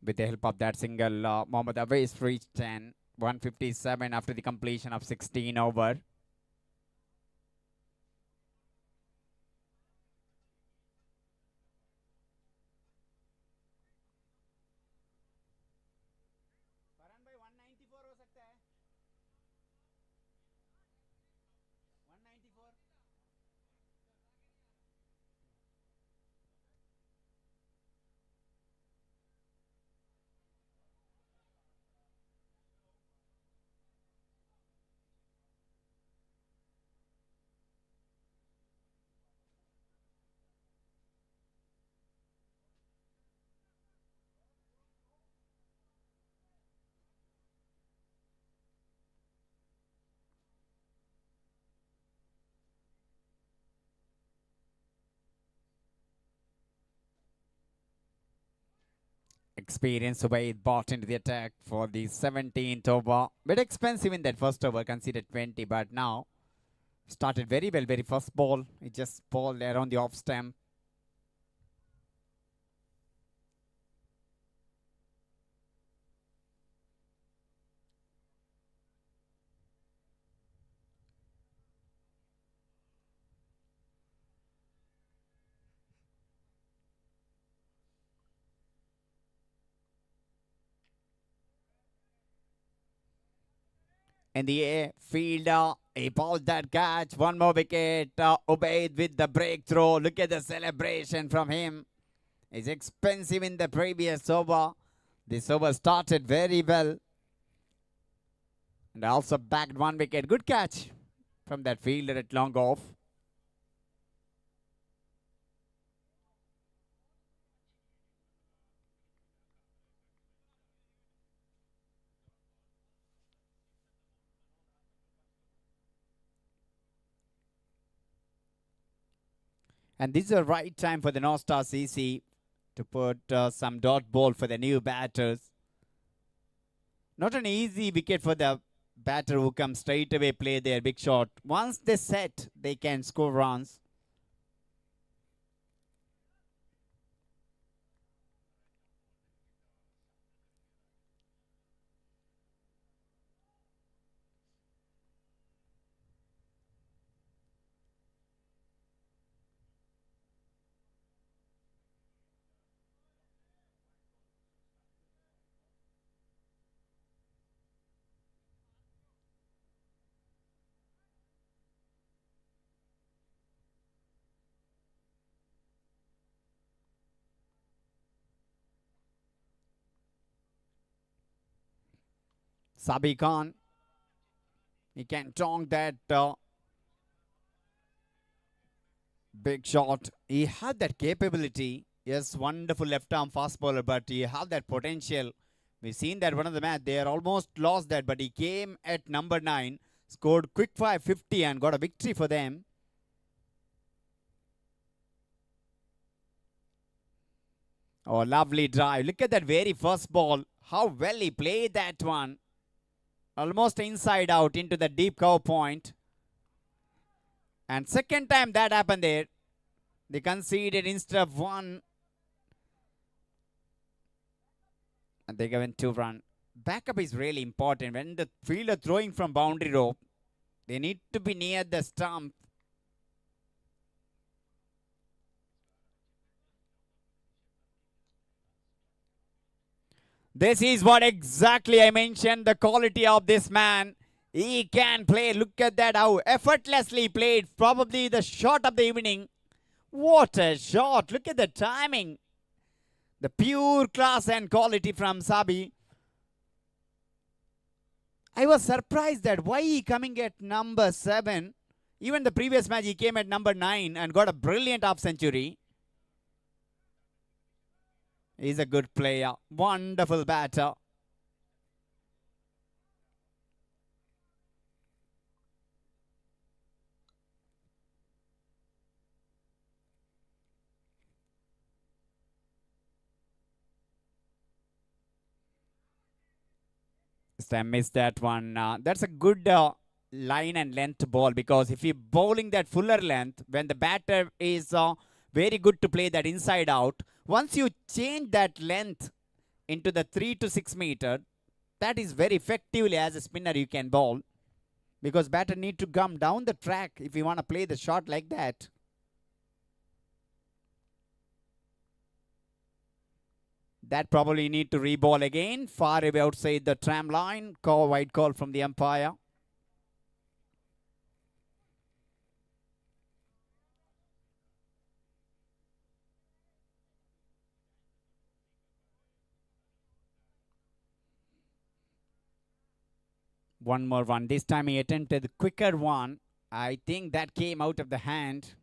With the help of that single, Mohammad Awais reached 10. 157 after the completion of 16 over. Experience Wade bought into the attack for the 17th over. Bit expensive in that first over, conceded 20, but now started very well. Very first ball, it just balled around the off stump. in the air. Fielder, he bowled that catch. One more wicket. Obeyed with the breakthrough. Look at the celebration from him. It's expensive in the previous over. This over started very well. And also backed one wicket. Good catch from that fielder at long off. And this is the right time for the North Star CC to put some dot ball for the new batters. Not an easy wicket for the batter who comes straight away play their big shot. Once they set, they can score runs. Sabi Khan, he can tonk that big shot. He had that capability. Yes, wonderful left arm fast bowler, but he had that potential. We've seen that one of the match. They are almost lost that, but he came at number 9, scored quick 550 and got a victory for them. Oh, lovely drive. Look at that very first ball. How well he played that one. Almost inside out into the deep cover point. And second time that happened there. They conceded instead of 1. And they given 2 runs. Backup is really important. When the fielder throwing from boundary rope, they need to be near the stump. This is what exactly I mentioned, the quality of this man. He can play. Look at that, how effortlessly played. Probably the shot of the evening. What a shot. Look at the timing. The pure class and quality from Sabi. I was surprised that why he coming at number 7. Even the previous match he came at number 9 and got a brilliant half century. He's a good player. Wonderful batter. I missed that one. That's a good line and length ball, because if you're bowling that fuller length, when the batter is very good to play that inside out, once you change that length into the 3 to 6 meter, that is very effectively as a spinner you can bowl, because batter need to come down the track if you want to play the shot like that. That probably need to re-ball again. Far away outside the tram line. Call, wide call from the umpire. One more one. This time he attempted the quicker one. I think that came out of the hand.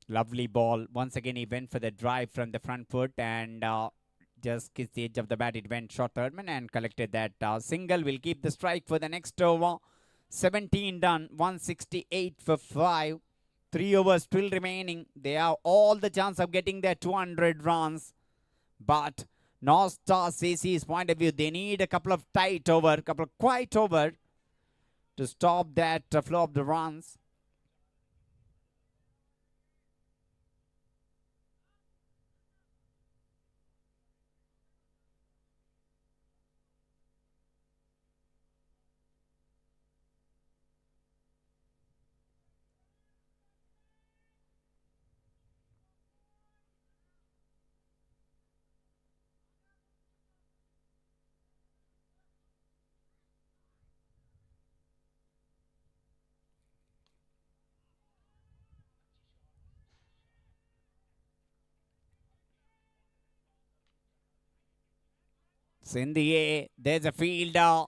Lovely ball. Once again, he went for the drive from the front foot and just kissed the edge of the bat. It went short third and collected that single. Will keep the strike for the next over. 17 done. 168 for 5. 3 overs still remaining. They have all the chance of getting their 200 runs. But North Star CC's point of view, they need a couple of tight over, a couple of quiet over to stop that flow of the runs. It's in the air. There's a fielder.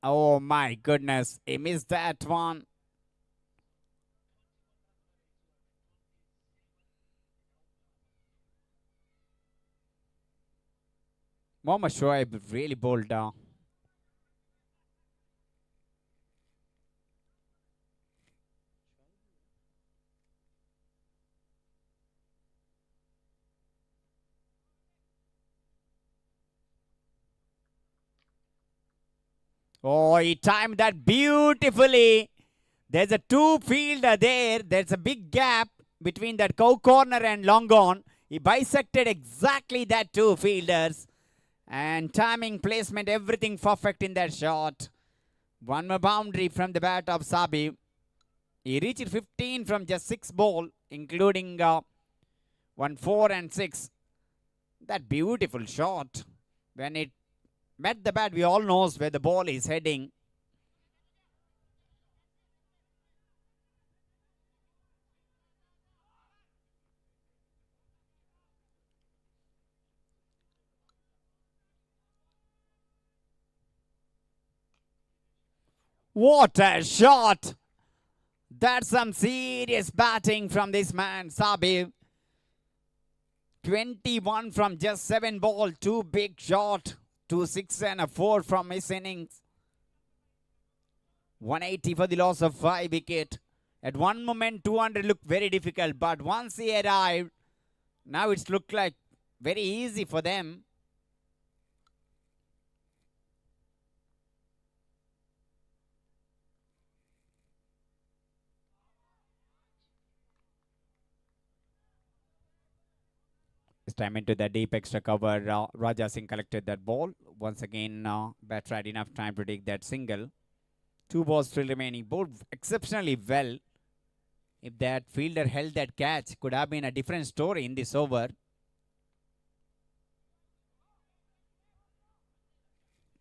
Oh my goodness. He missed that one. Mohammad Shoaib really bowled down. Oh, he timed that beautifully. There's a two fielder there. There's a big gap between that cow corner and long on. He bisected exactly that two fielders. And timing, placement, everything perfect in that shot. One more boundary from the bat of Sabi. He reached 15 from just 6 ball, including 1, 4 and 6. That beautiful shot. When it met the bat, we all knows where the ball is heading. What a shot! That's some serious batting from this man, Sabi. 21 from just 7 ball, 2 big shot, 2 6 and a 4 from his innings. 180 for the loss of 5 wicket. At one moment, 200 looked very difficult, but once he arrived, now it's looked like very easy for them. This time into the deep extra cover, Raja Singh collected that ball. Once again, batter had enough time to take that single. 2 balls still remaining. Bowled exceptionally well. If that fielder held that catch, could have been a different story in this over.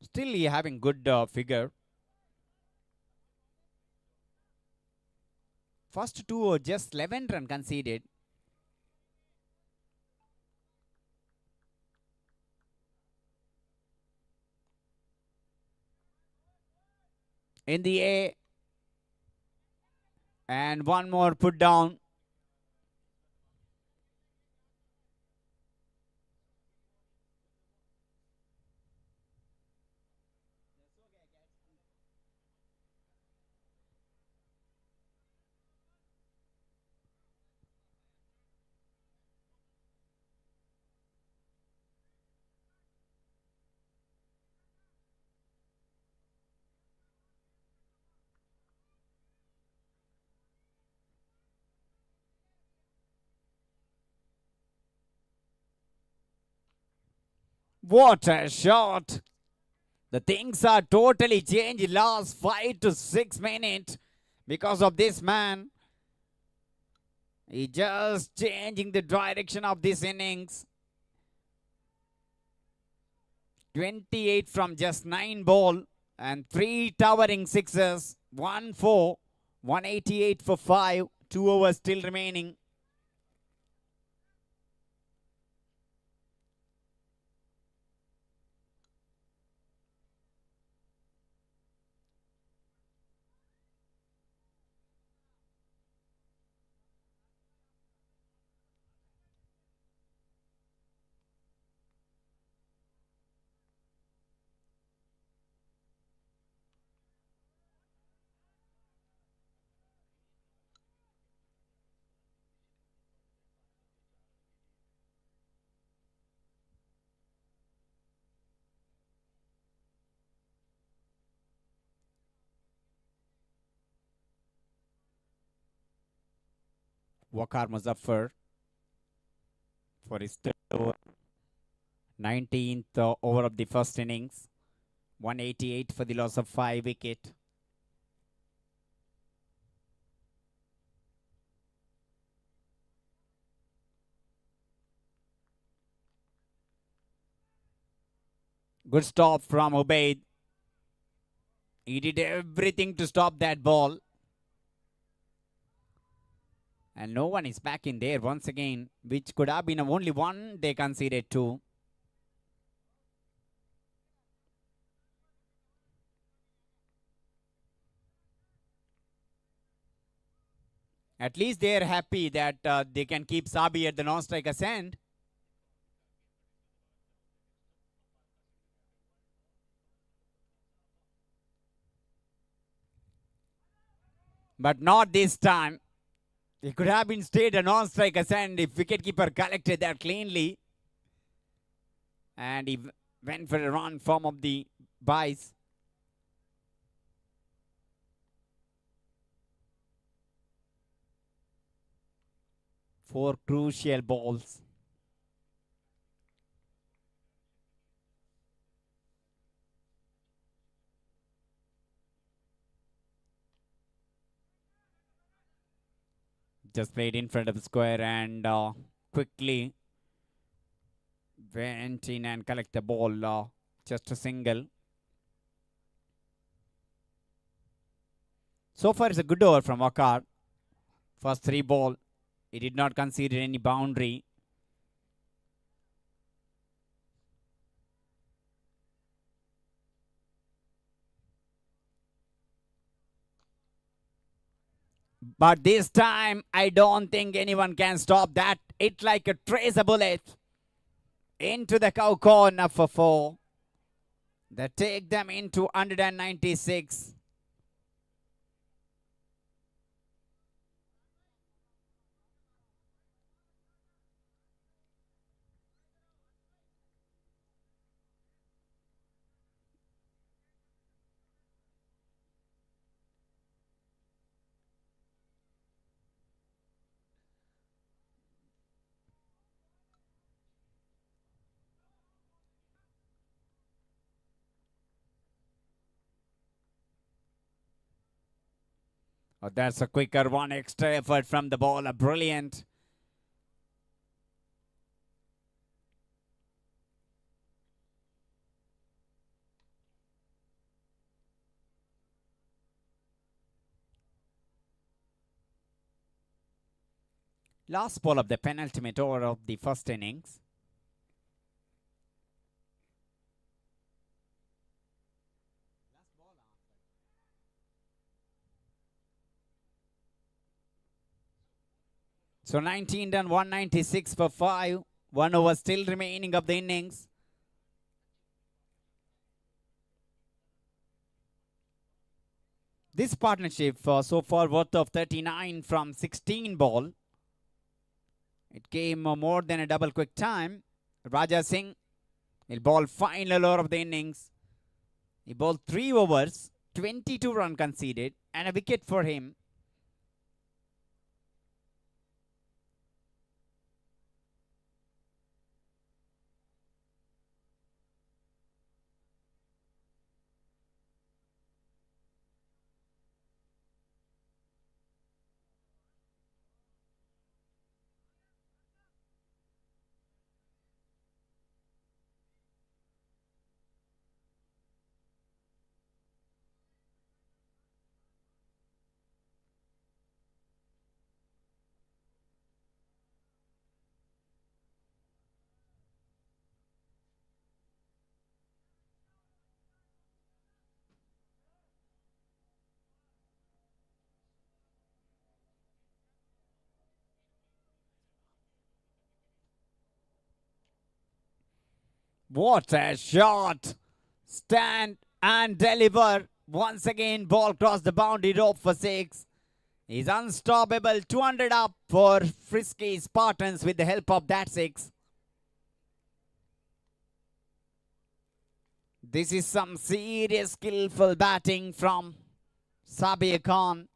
Still he having good figure. First 2 were just 11 run conceded. In the air. And one more put down. What a shot! The things are totally changed last 5 to 6 minutes because of this man. He just changing the direction of this innings. 28 from just 9 ball and 3 towering sixes. 1 4, 188 for 5, 2 overs still remaining. Waqar Muzaffar for his 19th over of the first innings. 188 for the loss of 5 wicket. Good stop from Ubaid. He did everything to stop that ball. And no one is back in there once again, which could have been only one. They conceded 2. At least they are happy that they can keep Sabi at the non-striker's end. But not this time. It could have been stayed a non-striker's end if wicketkeeper collected that cleanly. And he went for a run form of the buys. Four crucial balls. Just played in front of the square and quickly went in and collect the ball. Just a single. So far it's a good over from Wakar. First 3 ball. He did not concede any boundary. But this time, I don't think anyone can stop that. It like a tracer bullet into the cow corner for 4. They take them into 196. Oh, that's a quicker one. Extra effort from the bowler. Brilliant. Last ball of the penultimate over of the first innings. So 19 done, 196 for 5. 1 over still remaining of the innings. This partnership so far worth of 39 from 16 ball. It came more than a double quick time. Raja Singh will bowl final over of the innings. He bowled 3 overs, 22 runs conceded, and a wicket for him. What a shot! Stand and deliver. Once again, ball crossed the boundary rope for 6. He's unstoppable. 200 up for Frisky Spartans with the help of that 6. This is some serious skillful batting from Sabir Khan.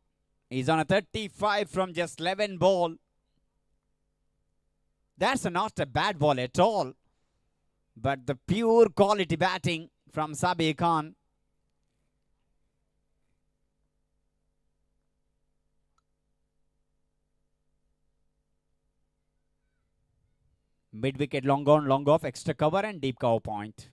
He's on a 35 from just 11 ball. That's not a bad ball at all. But the pure quality batting from Sabir Khan. Mid-wicket, long on, long off, extra cover and deep cover point.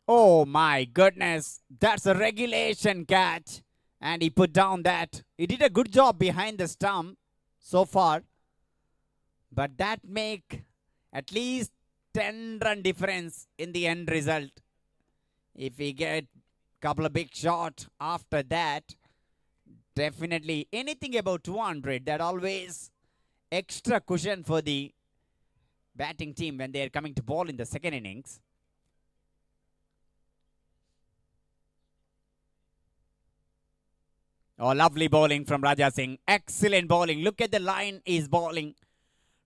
Oh my goodness, that's a regulation catch. And he put down that. He did a good job behind the stump so far. But that make at least 10 run difference in the end result. If he get Couple of big shots after that. Definitely anything about 200, that always extra cushion for the batting team when they are coming to ball in the second innings. Oh, lovely bowling from Raja Singh. Excellent bowling. Look at the line he's bowling.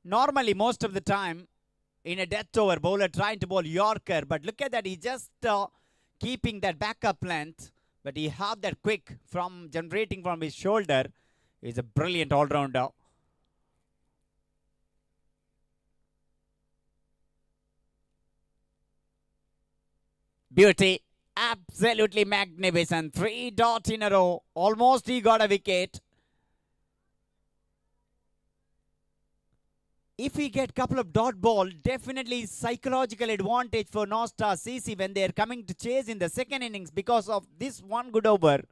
Normally, most of the time, in a death over, bowler trying to bowl Yorker, but look at that. He just keeping that backup length, but he have that quick from generating from his shoulder. He's a brilliant all-rounder. Beauty. Absolutely magnificent. 3 dots in a row. Almost he got a wicket. If we get couple of dot ball, definitely psychological advantage for North Star CC when they are coming to chase in the second innings because of this one good over.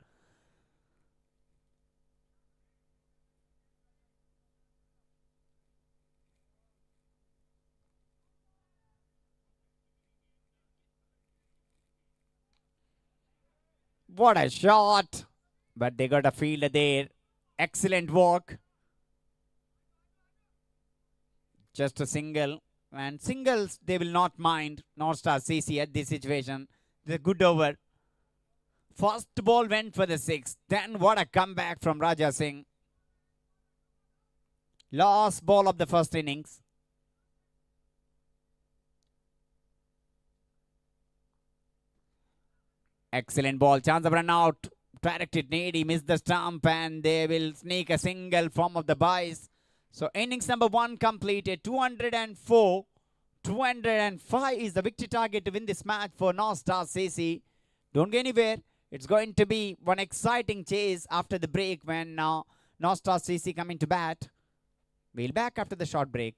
What a shot! But they got a fielder there. Excellent work. Just a single. And singles, they will not mind North Star CC at this situation. The good over. First ball went for the 6th. Then what a comeback from Raja Singh. Last ball of the first innings. Excellent ball. Chance of run out. Directed need. He missed the stump and they will sneak a single form of the buys. So innings number 1 completed. 204. 205 is the victory target to win this match for North Star CC. Don't go anywhere. It's going to be one exciting chase after the break when North Star CC coming to bat. We'll be back after the short break.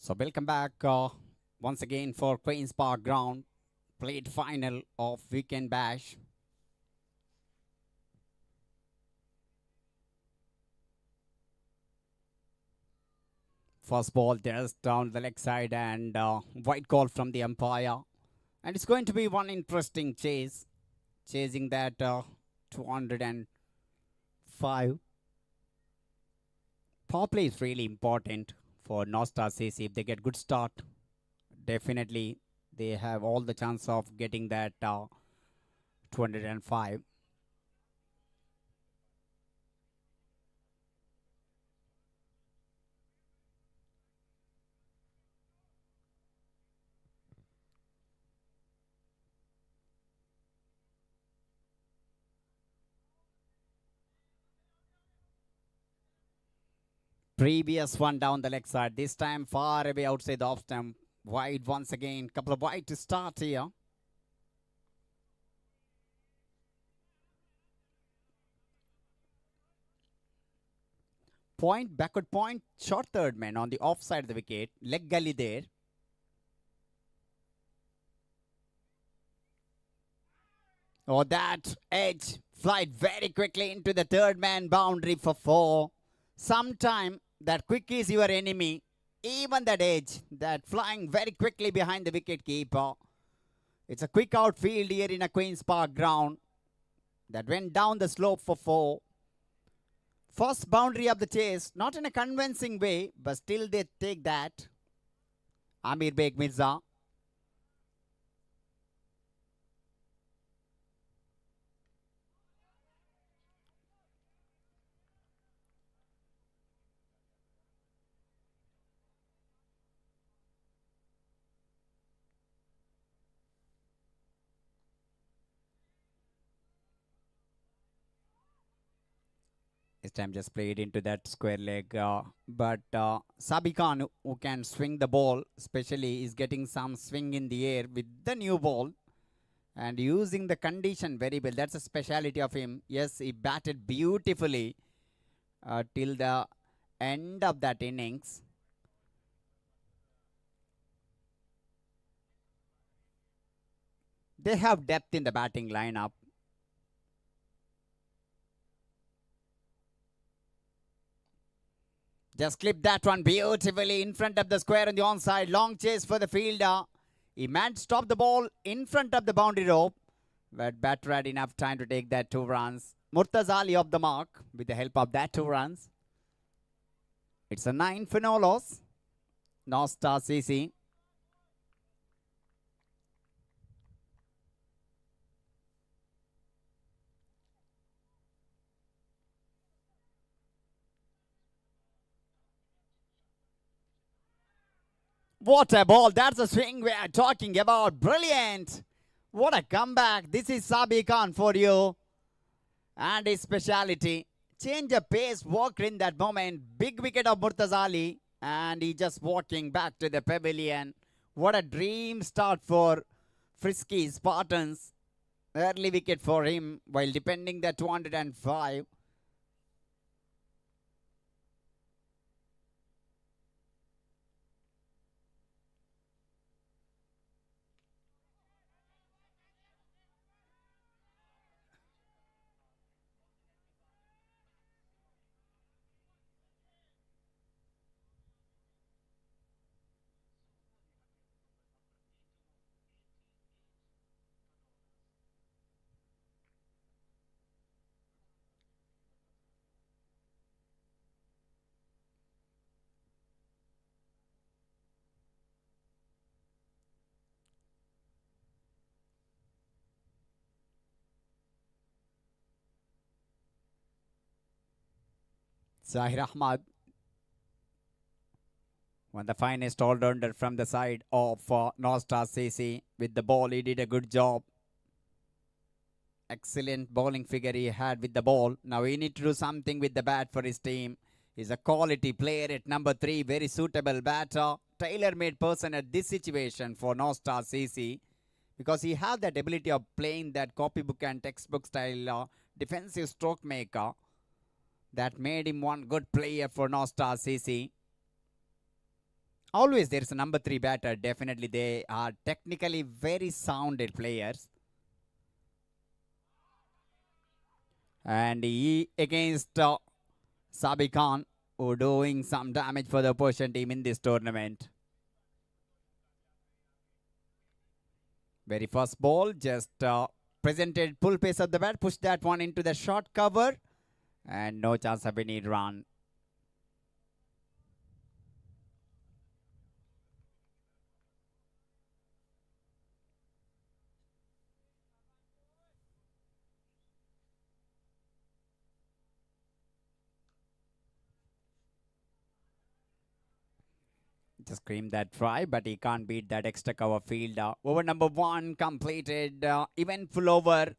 So welcome back once again for Queenspark Ground, played final of Weekend Bash. First ball just down the leg side and white call from the umpire. And it's going to be one interesting chase, chasing that 205. Power play is really important for Nostar CC. If they get good start, definitely they have all the chance of getting that 205. Previous one down the leg side. This time far away outside the off stump. Wide once again. Couple of wide to start here. Point, backward point, short third man on the offside of the wicket. Leg gully there. Oh, that edge flight very quickly into the third man boundary for 4. Sometime that quick is your enemy. Even that edge, that flying very quickly behind the wicket keeper. It's a quick outfield here in a Queenspark Ground. That went down the slope for 4. First boundary of the chase, not in a convincing way, but still they take that. Amir Beg Mirza. This time just played into that square leg. But Sabi Khan, who can swing the ball, especially is getting some swing in the air with the new ball and using the condition very well. That's a speciality of him. Yes, he batted beautifully till the end of that innings. They have depth in the batting lineup. Just clip that one beautifully in front of the square on the onside. Long chase for the fielder. He managed to stop the ball in front of the boundary rope. But batter had enough time to take that 2 runs. Murtaza Ali off the mark with the help of that 2 runs. It's a 9 for no loss. Nostar CC. What a ball. That's the swing we are talking about. Brilliant. What a comeback. This is Sabi Khan for you. And his speciality. Change of pace worked in that moment. Big wicket of Murtaza Ali. And he just walking back to the pavilion. What a dream start for Frisky Spartans. Early wicket for him while defending the 205. Zahir Ahmad, one of the finest all-rounder from the side of Nostar CC. With the ball, he did a good job. Excellent bowling figure he had with the ball. Now he need to do something with the bat for his team. He's a quality player at number 3. Very suitable batter. Tailor-made person at this situation for Nostar CC. Because he had that ability of playing that copybook and textbook style defensive stroke maker. That made him one good player for Nostar CC. Always there is a number 3 batter. Definitely they are technically very sounded players. And he against Sabi Khan, who doing some damage for the opposition team in this tournament. Very first ball, just presented full pace of the bat, pushed that one into the short cover, and no chance of any run. Just screamed that try, but he can't beat that extra cover field. Over number 1 completed, eventful over.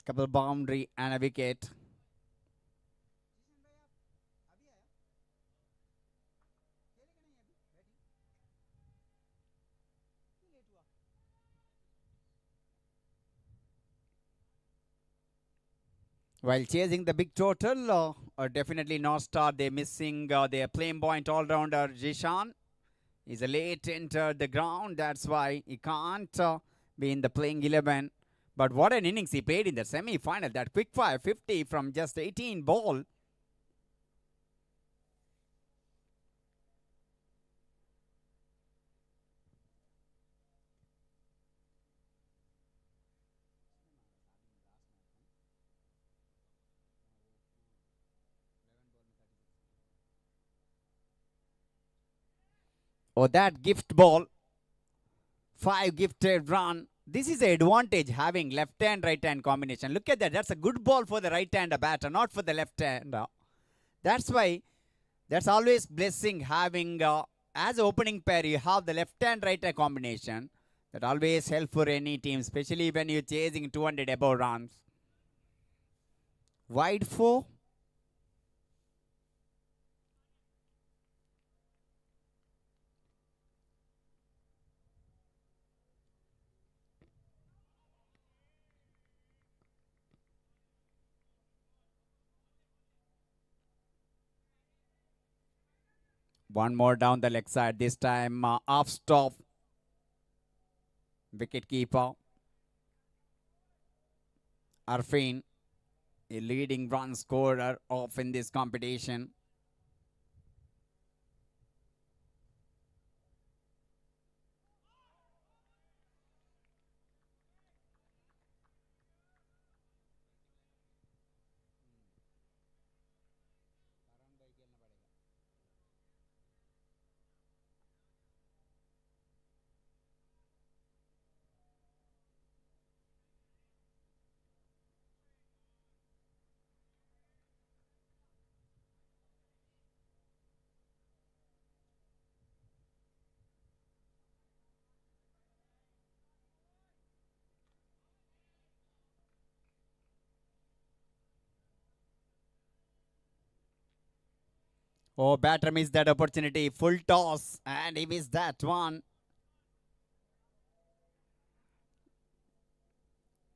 Couple boundary and a wicket. While chasing the big total, definitely North Star, they're missing their playing point all-rounder Jishan. He's a late entered the ground, that's why he can't be in the playing 11. But what an innings he played in the semi-final. That quick fire 50 from just 18 ball. Oh, that gift ball. 5 gifted run. This is the advantage having left hand, right hand combination. Look at that. That's a good ball for the right hand batter, not for the left hand. That's why that's always blessing having as opening pair you have the left hand, right hand combination. That always help for any team, especially when you're chasing 200 above runs. Wide 4. One more down the leg side. This time off stop. Wicket keeper. Arfin, a leading run scorer off in this competition. Oh, batter missed that opportunity. Full toss, and he missed that one.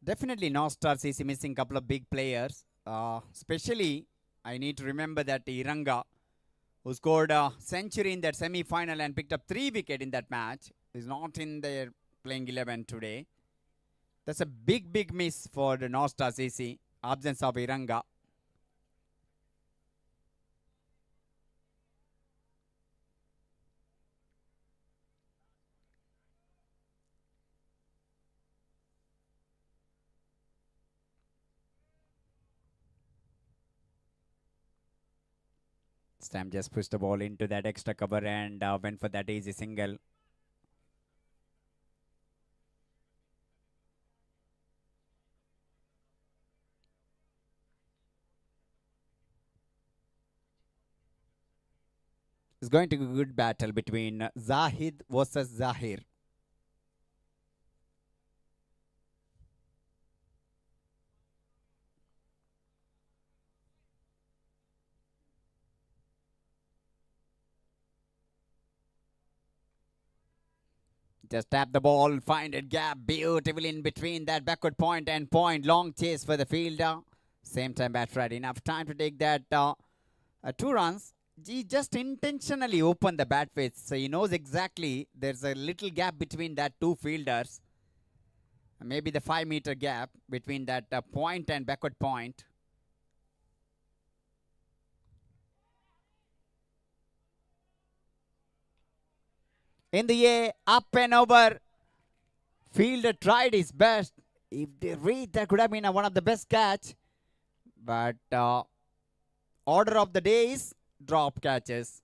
Definitely North Stars is missing a couple of big players. Especially, I need to remember that Iranga, who scored a century in that semi-final and picked up 3 wickets in that match, is not in their playing 11 today. That's a big, big miss for the North Stars CC. Absence of Iranga. This time just pushed the ball into that extra cover and went for that easy single. It's going to be a good battle between Zahid versus Zahir. Just tap the ball, find a gap beautifully in between that backward point and point. Long chase for the fielder. Same time bat had enough time to take that 2 runs. He just intentionally opened the bat face, so he knows exactly there's a little gap between that 2 fielders. Maybe the 5-meter gap between that point and backward point. In the air, up and over. Fielder tried his best. If they reach, that could have been one of the best catch. But order of the day is drop catches.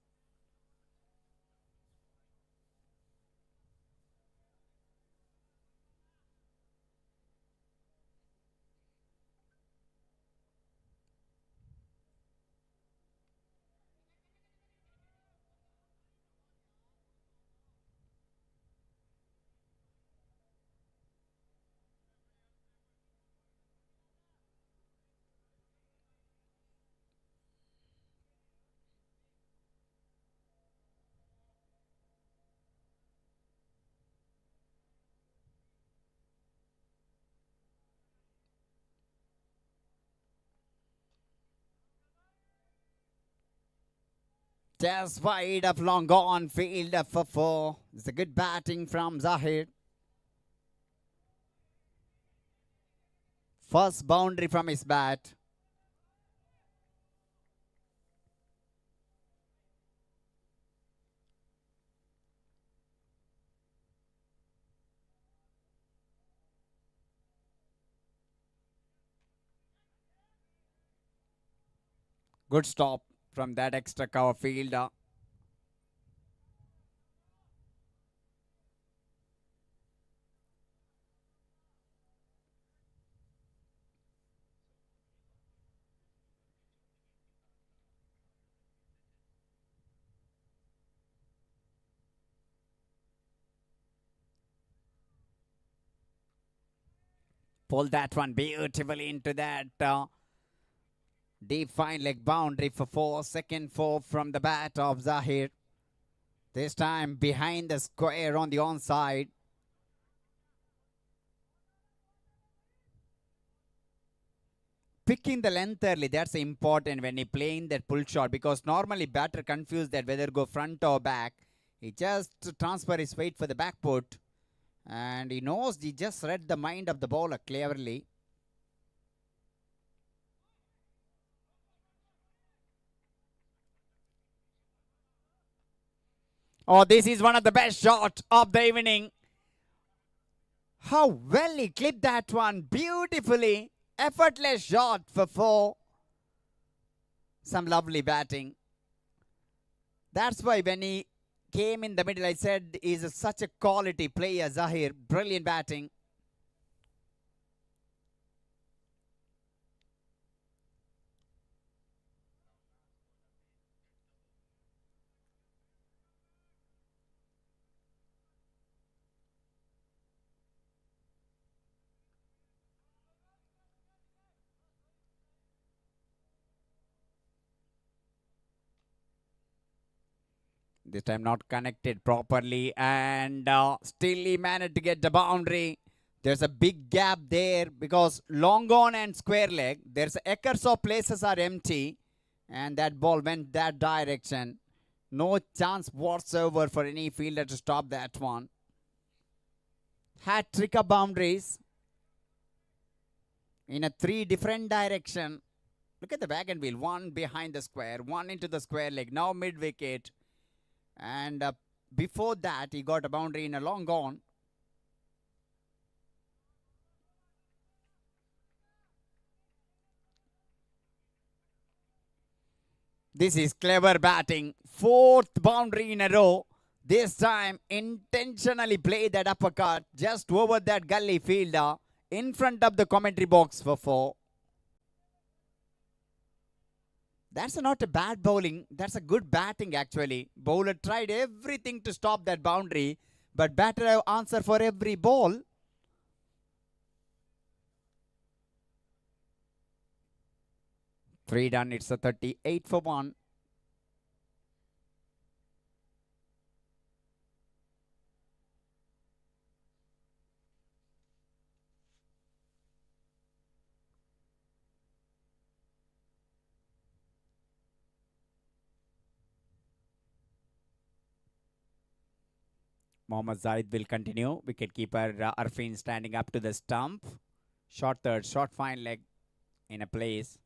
Just wide of long gone, fielder for 4. It's a good batting from Zahir. First boundary from his bat. Good stop from that extra cover fielder. Pull that one beautifully into that deep fine leg boundary for 4. Second 4 from the bat of Zahir. This time behind the square on the onside. Picking the length early, that's important when he playing that pull shot, because normally batter confused that whether go front or back. He just transfer his weight for the back foot, and he knows he just read the mind of the bowler cleverly. Oh, this is one of the best shots of the evening. How well he clipped that one beautifully. Effortless shot for 4. Some lovely batting. That's why when he came in the middle, I said he's such a quality player, Zahir. Brilliant batting. This time not connected properly, and still he managed to get the boundary. There's a big gap there because long on and square leg. There's acres of places are empty, and that ball went that direction. No chance whatsoever for any fielder to stop that one. Hat trick of boundaries in a 3 different direction. Look at the back and wheel. One behind the square, one into the square leg. Now mid wicket. And before that, he got a boundary in a long gone. This is clever batting. 4th boundary in a row. This time, intentionally played that uppercut just over that gully fielder in front of the commentary box for 4. That's not a bad bowling. That's a good batting, actually. Bowler tried everything to stop that boundary, but batter have answer for every ball. Three done. It's a 38 for 1. Mohammad Zaid will continue. Wicketkeeper Arfin standing up to the stump. Short third, short fine leg in a place.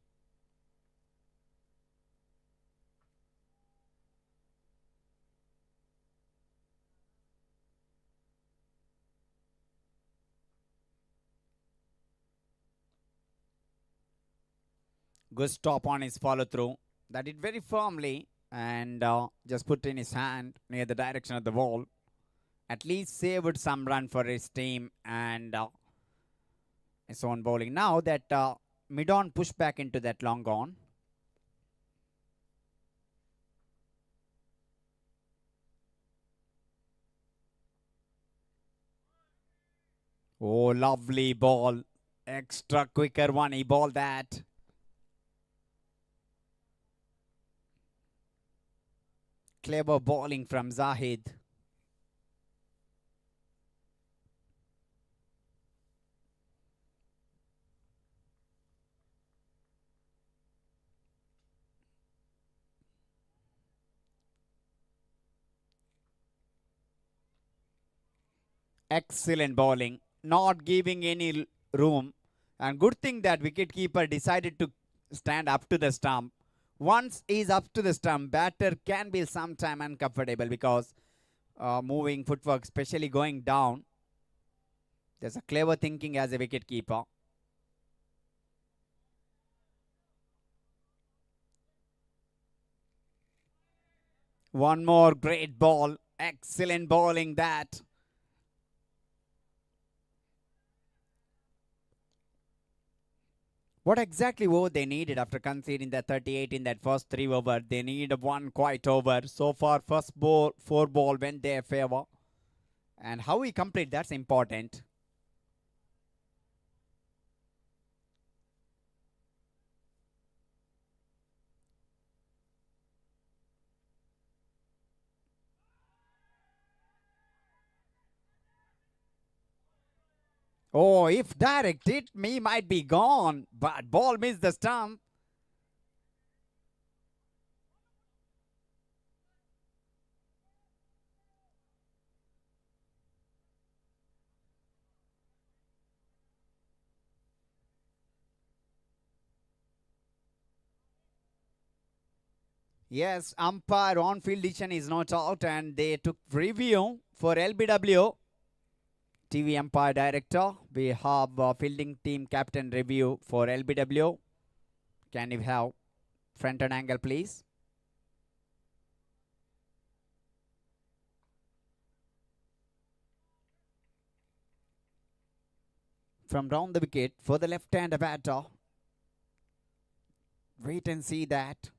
Good stop on his follow through. That did very firmly and just put in his hand near the direction of the ball. At least saved some run for his team and his own bowling. Now that mid-on push back into that long on. Oh, lovely ball. Extra quicker one. He bowled that. Clever bowling from Zahid. Excellent bowling. Not giving any room. And good thing that wicketkeeper decided to stand up to the stump. Once he's up to the stump, batter can be sometime uncomfortable because moving footwork, especially going down. There's a clever thinking as a wicketkeeper. One more great ball. Excellent bowling that. What exactly over they needed after conceding the 38 in that first 3 over? They need one quite over. So far, first ball, 4 ball went their favor. And how he complete, that's important. Oh, if direct hit, me might be gone. But ball missed the stump. Yes, umpire on-field decision is not out and they took review for LBW. TV umpire director, we have fielding team captain review for LBW. Can you have front and angle, please? From round the wicket for the left-hand batter. Wait and see that.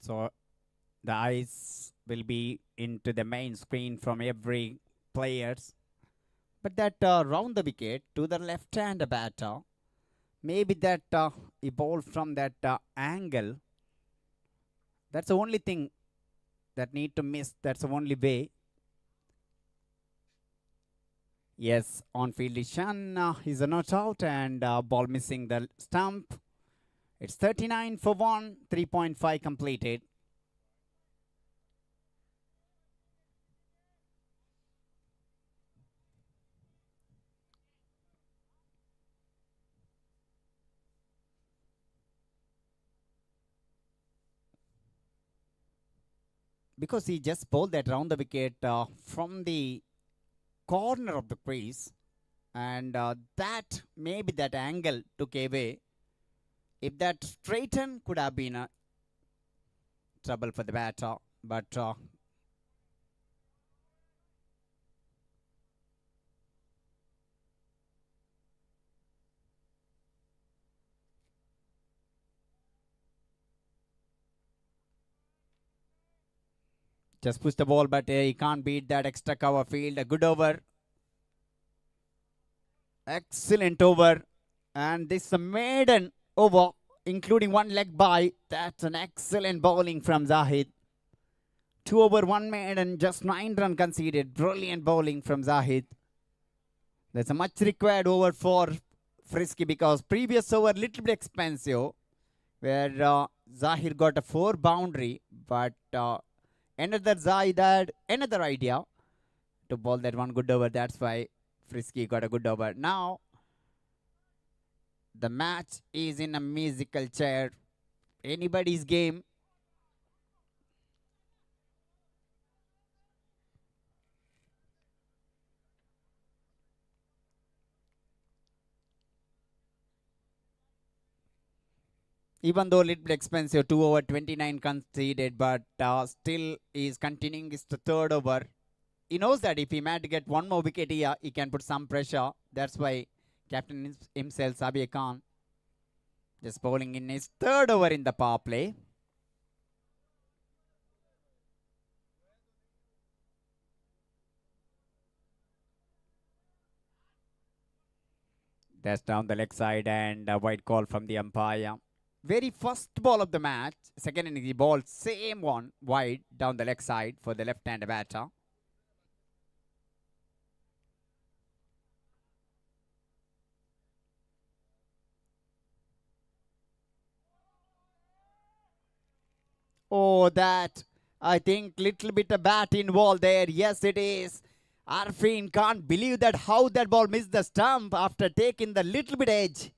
So the eyes will be into the main screen from every players. But that round the wicket to the left-hand batter, maybe that evolved from that angle. That's the only thing that need to miss. That's the only way. Yes, on field Ishan is a not out and ball missing the stump. It's 39 for 1, 3.5 completed. Because he just bowled that round the wicket from the corner of the crease, and that maybe that angle took away. If that straighten could have been a trouble for the batter, but just push the ball, but he can't beat that extra cover field. A good over. Excellent over. And this is a maiden over, including one leg by. That's an excellent bowling from Zahid. 2 over 1 maiden, just 9 runs conceded. Brilliant bowling from Zahid. That's a much required over for Frisky because previous over little bit expensive, where Zahir got a 4 boundary, but another Zahid had another idea to bowl that one good over. That's why Frisky got a good over. Now the match is in a musical chair. Anybody's game. Even though a little bit expensive, 2 over 29 conceded, but still is continuing his third over. He knows that if he managed to get one more wicket here, he can put some pressure. That's why captain himself, Sabir Khan, just bowling in his third over in the power play. That's down the leg side and a wide call from the umpire. Very first ball of the match, second inning, he ball same one wide down the leg side for the left-hand batter. Oh, that, I think little bit of bat involved there. Yes, it is. Arfin can't believe that how that ball missed the stump after taking the little bit edge.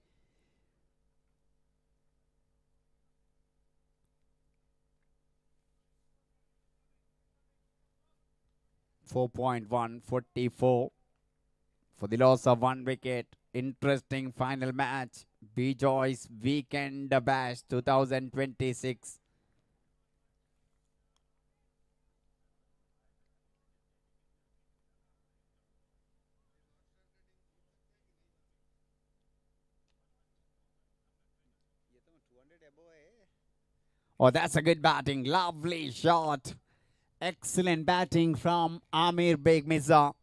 .144 for the loss of 1 wicket. Interesting final match. Bejoice Weekend Bash 2026. Oh, that's a good batting. Lovely shot. Excellent batting from Amir Beg Mirza.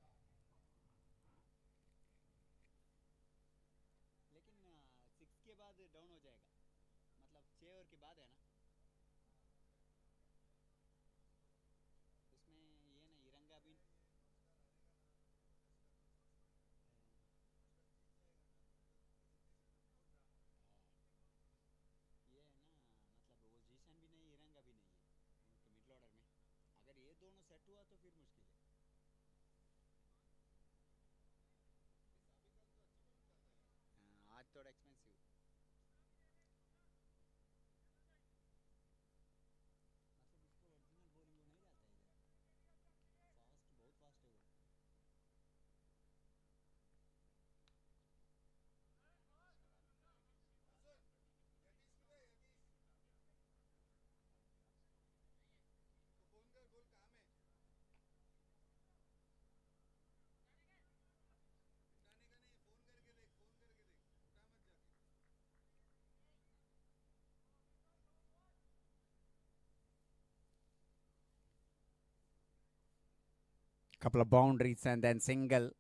Couple of boundaries and then single.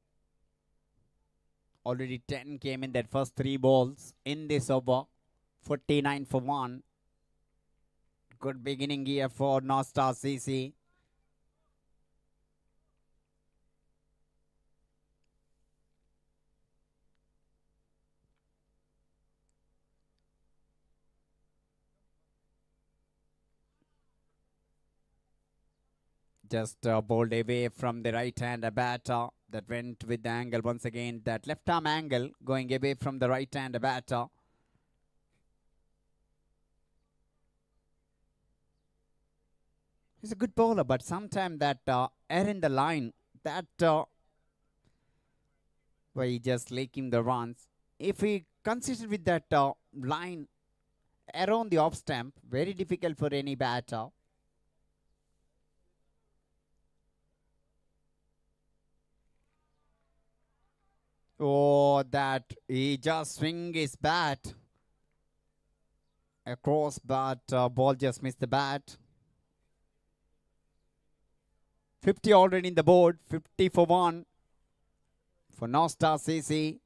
Already 10 came in that first 3 balls in this over. 49 for 1. Good beginning here for North Star CC. Just bowled away from the right hand batter. That went with the angle once again. That left arm angle going away from the right hand batter. He's a good bowler, but sometimes that error in the line, that why he just leaking the runs. If he consistent with that line around the off stump, very difficult for any batter. Oh, that he just swing his bat across, but ball just missed the bat. 50 already in the board, 50 for 1 for North Star CC.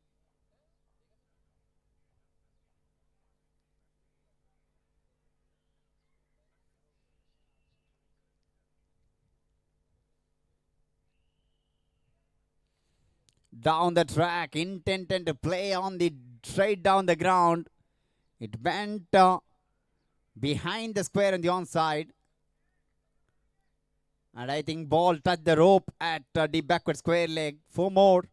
Down the track, intended to play on the straight down the ground. It went behind the square on the onside. And I think ball touched the rope at the backward square leg. 4 more.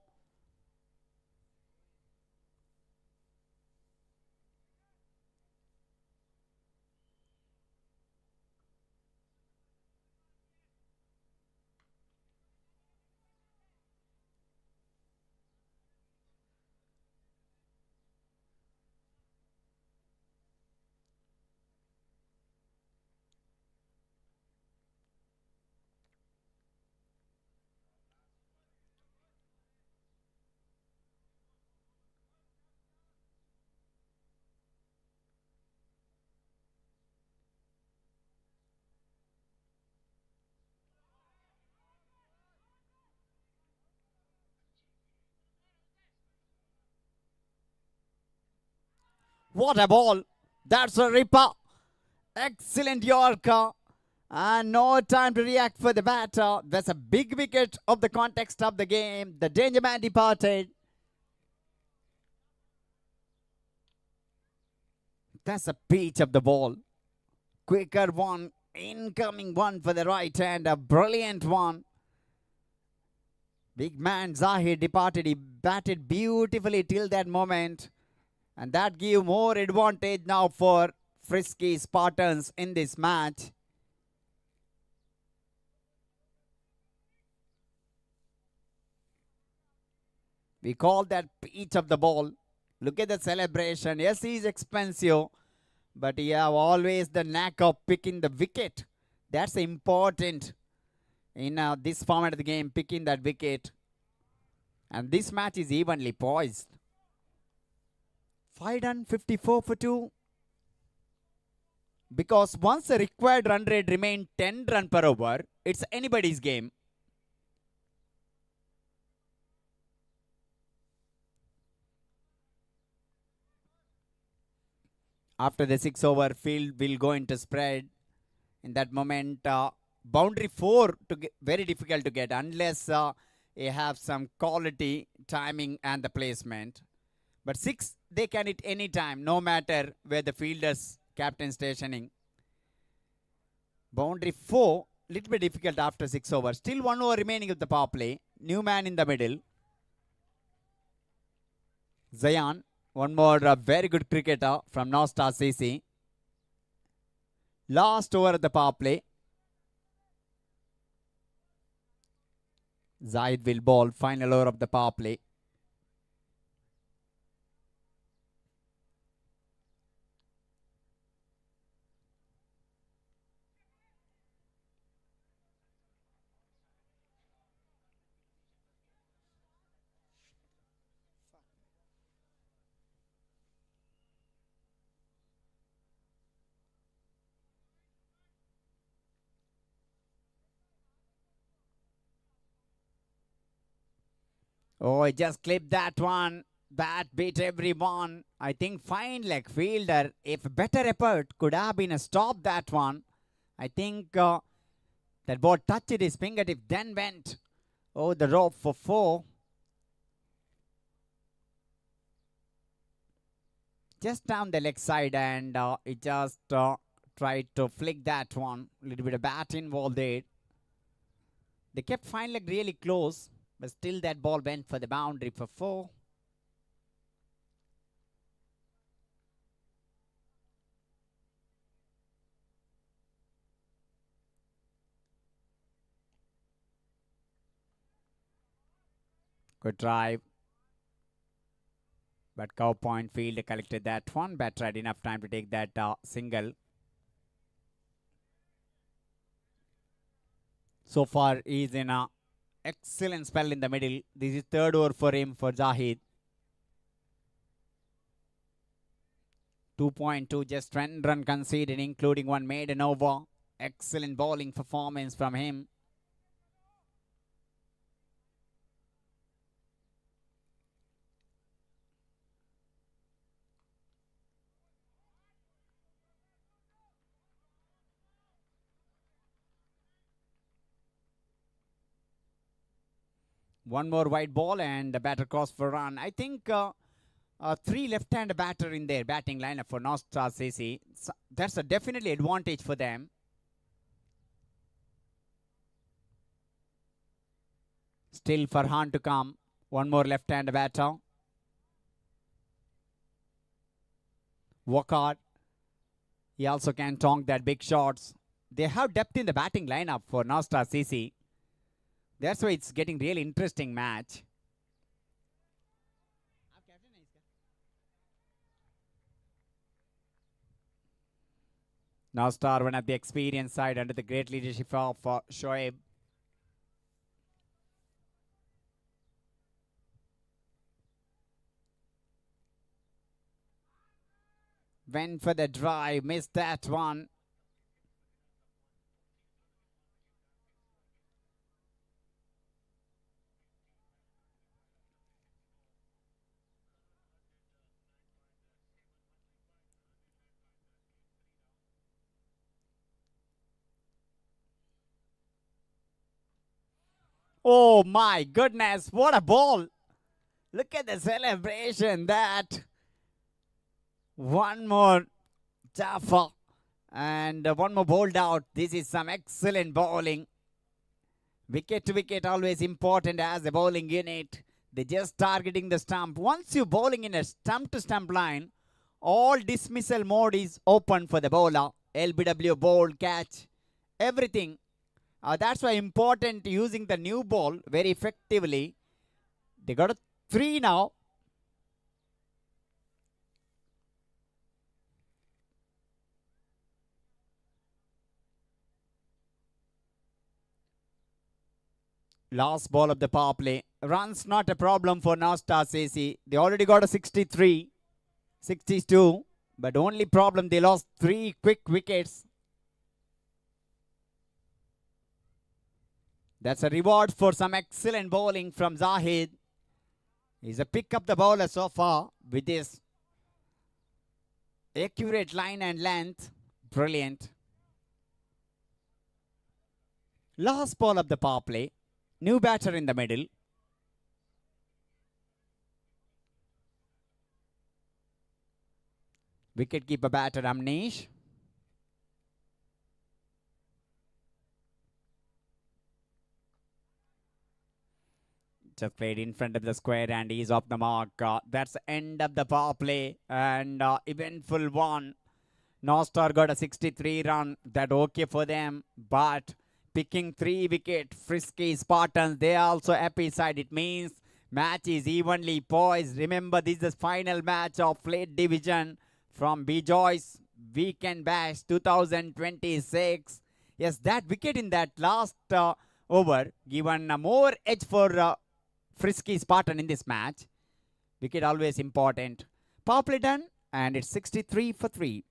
What a ball. That's a ripper. Excellent Yorker. And no time to react for the batter. That's a big wicket of the context of the game. The danger man departed. That's a pitch of the ball. Quicker one. Incoming one for the right hand. A brilliant one. Big man Zahir departed. He batted beautifully till that moment. And that gave more advantage now for Frisky Spartans in this match. We call that pitch of the ball. Look at the celebration. Yes, he's expensive, but he have always the knack of picking the wicket. That's important in this format of the game, picking that wicket. And this match is evenly poised. 5 done, 54 for 2. Because once the required run rate remains 10 run per over, it's anybody's game. After the 6 over, field will go into spread. In that moment, boundary 4 very difficult to get unless you have some quality timing and the placement. But 6 they can hit any time, no matter where the fielder's captain stationing. Boundary 4 little bit difficult after 6 overs. Still 1 over remaining of the power play. New man in the middle. Zayan, one more very good cricketer from North Star CC. Last over of the power play. Zaid will bowl final over of the power play. Oh, I just clipped that one. That beat everyone. I think fine leg fielder. If better effort could have been a stop that one. I think that ball touched his fingertip, then went over the rope for 4. Just down the leg side, and it just tried to flick that one. A little bit of bat involved there. They kept fine leg really close, but still that ball went for the boundary for 4. Good drive. But Cow Point field collected that one, but had enough time to take that single. So far, he's in a excellent spell in the middle. This is third over for him for Zahid. 2.2, just 10 run conceded, including one maiden over. Excellent bowling performance from him. One more wide ball and the batter cross for run. I think 3 left-hand batter in their batting lineup for North Star CC. So that's a definitely advantage for them. Still Farhan to come. One more left-hand batter. Walcott. He also can tonk that big shots. They have depth in the batting lineup for North Star CC. That's why it's getting really interesting match. Now Star one at the experienced side under the great leadership of Shoaib. Went for the drive, missed that one. Oh my goodness, what a ball! Look at the celebration. That one more Jaffa and one more bowled out. This is some excellent bowling. Wicket to wicket always important as a bowling unit. They just targeting the stump. Once you're bowling in a stump to stump line, all dismissal mode is open for the bowler. LBW, bowl, catch, everything. That's why important using the new ball very effectively. They got a 3 now. Last ball of the power play. Runs not a problem for North Star CC. They already got a 63, 62. But only problem, they lost 3 quick wickets. That's a reward for some excellent bowling from Zahid. He's a pick up the bowler so far with his accurate line and length. Brilliant. Last ball of the power play. New batter in the middle. Wicketkeeper batter Amnish. Just played in front of the square and he's off the mark. That's the end of the power play and eventful one. North Star got a 63 run. That okay for them, but picking 3 wicket, Frisky Spartans, they are also happy side. It means match is evenly poised. Remember, this is the final match of late division from Bejoice Weekend Bash 2026. Yes, that wicket in that last over given more edge for Frisky Spartan in this match. Wicket always important. Power play done and it's 63 for 3.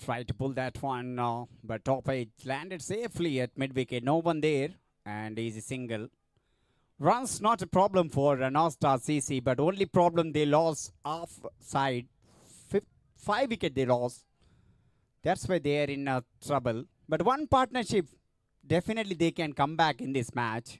Tried to pull that one, but top edge landed safely at mid-wicket. No one there, and easy single. Runs not a problem for North Star CC, but only problem they lost off side. 5 wicket they lost. That's why they are in trouble. But one partnership, definitely they can come back in this match.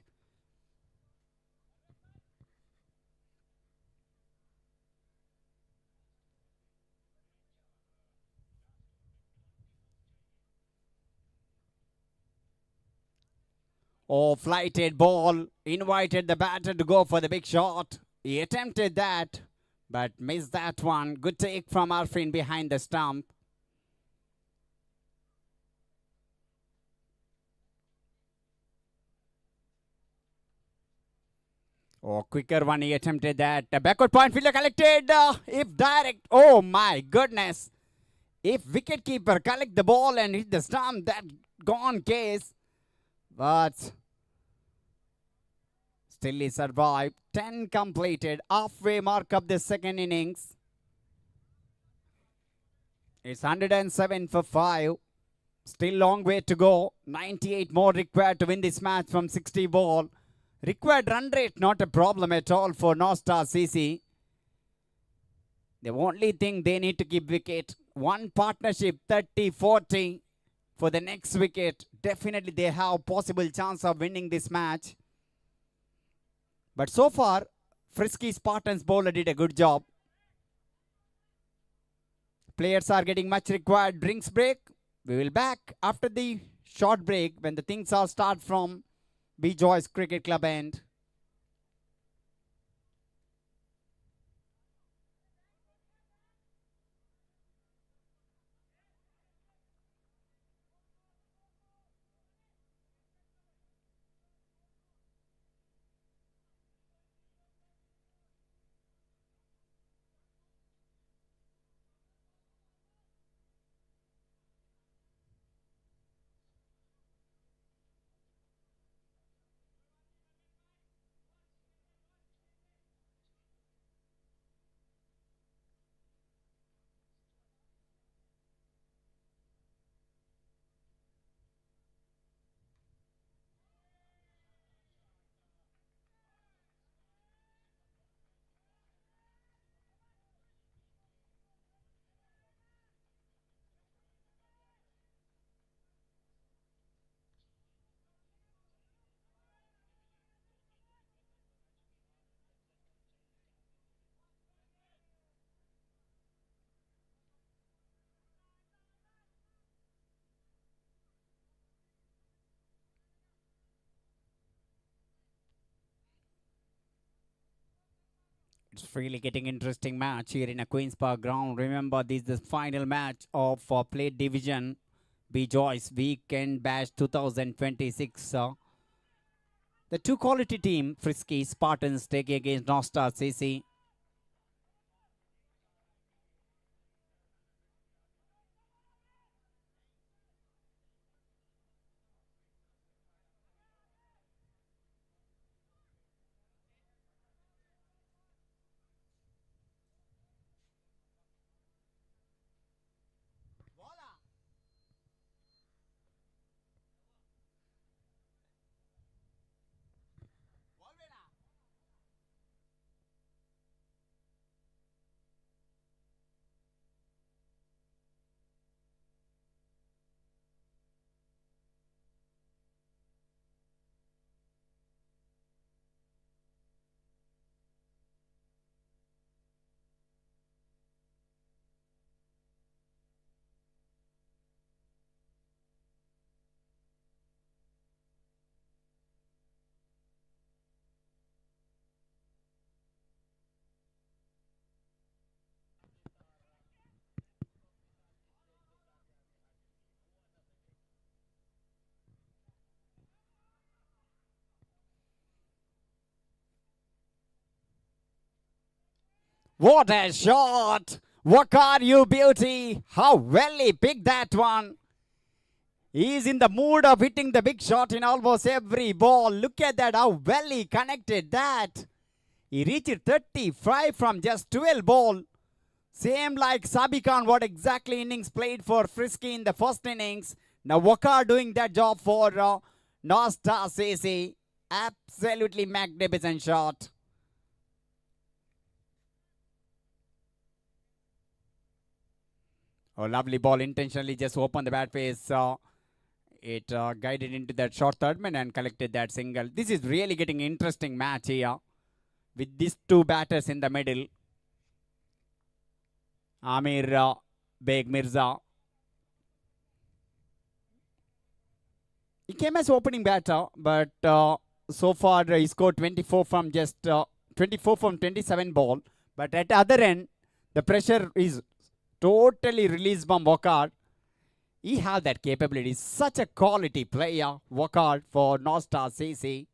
Oh, flighted ball. Invited the batter to go for the big shot. He attempted that, but missed that one. Good take from Arfin behind the stump. Oh, quicker one. He attempted that. The backward point fielder collected. If direct. Oh, my goodness. If wicketkeeper collect the ball and hit the stump, that gone case. But still he survived. 10 completed. Halfway mark of the second innings. It's 107 for 5. Still long way to go. 98 more required to win this match from 60 ball. Required run rate not a problem at all for North Star CC. The only thing they need to keep wicket. One partnership 30-40 for the next wicket. Definitely they have possible chance of winning this match. But so far, Frisky Spartans bowler did a good job. Players are getting much required. Drinks break. We will back after the short break when the things all start from Bejoice Cricket Club end. It's really getting interesting match here in a Queenspark Ground. Remember, this is the final match of Plate Division Bejoice Weekend Bash 2026. The two quality team, Frisky Spartans, taking against North Star CC. What a shot! What are you, beauty? How well he picked that one. He's in the mood of hitting the big shot in almost every ball. Look at that, how well he connected that. He reached 35 from just 12 ball. Same like Sabi Khan, what exactly innings played for Frisky in the first innings. Now Walker doing that job for North-Star CC. Absolutely magnificent shot. Oh, lovely ball, intentionally just opened the bat face. It guided into that short third man and collected that single. This is really getting interesting match here with these two batters in the middle. Amir Beg Mirza. He came as opening batter, but so far he scored 24 from 27 ball. But at the other end, the pressure is totally released from Walker. He have that capability. Such a quality player, Walker for North Star CC.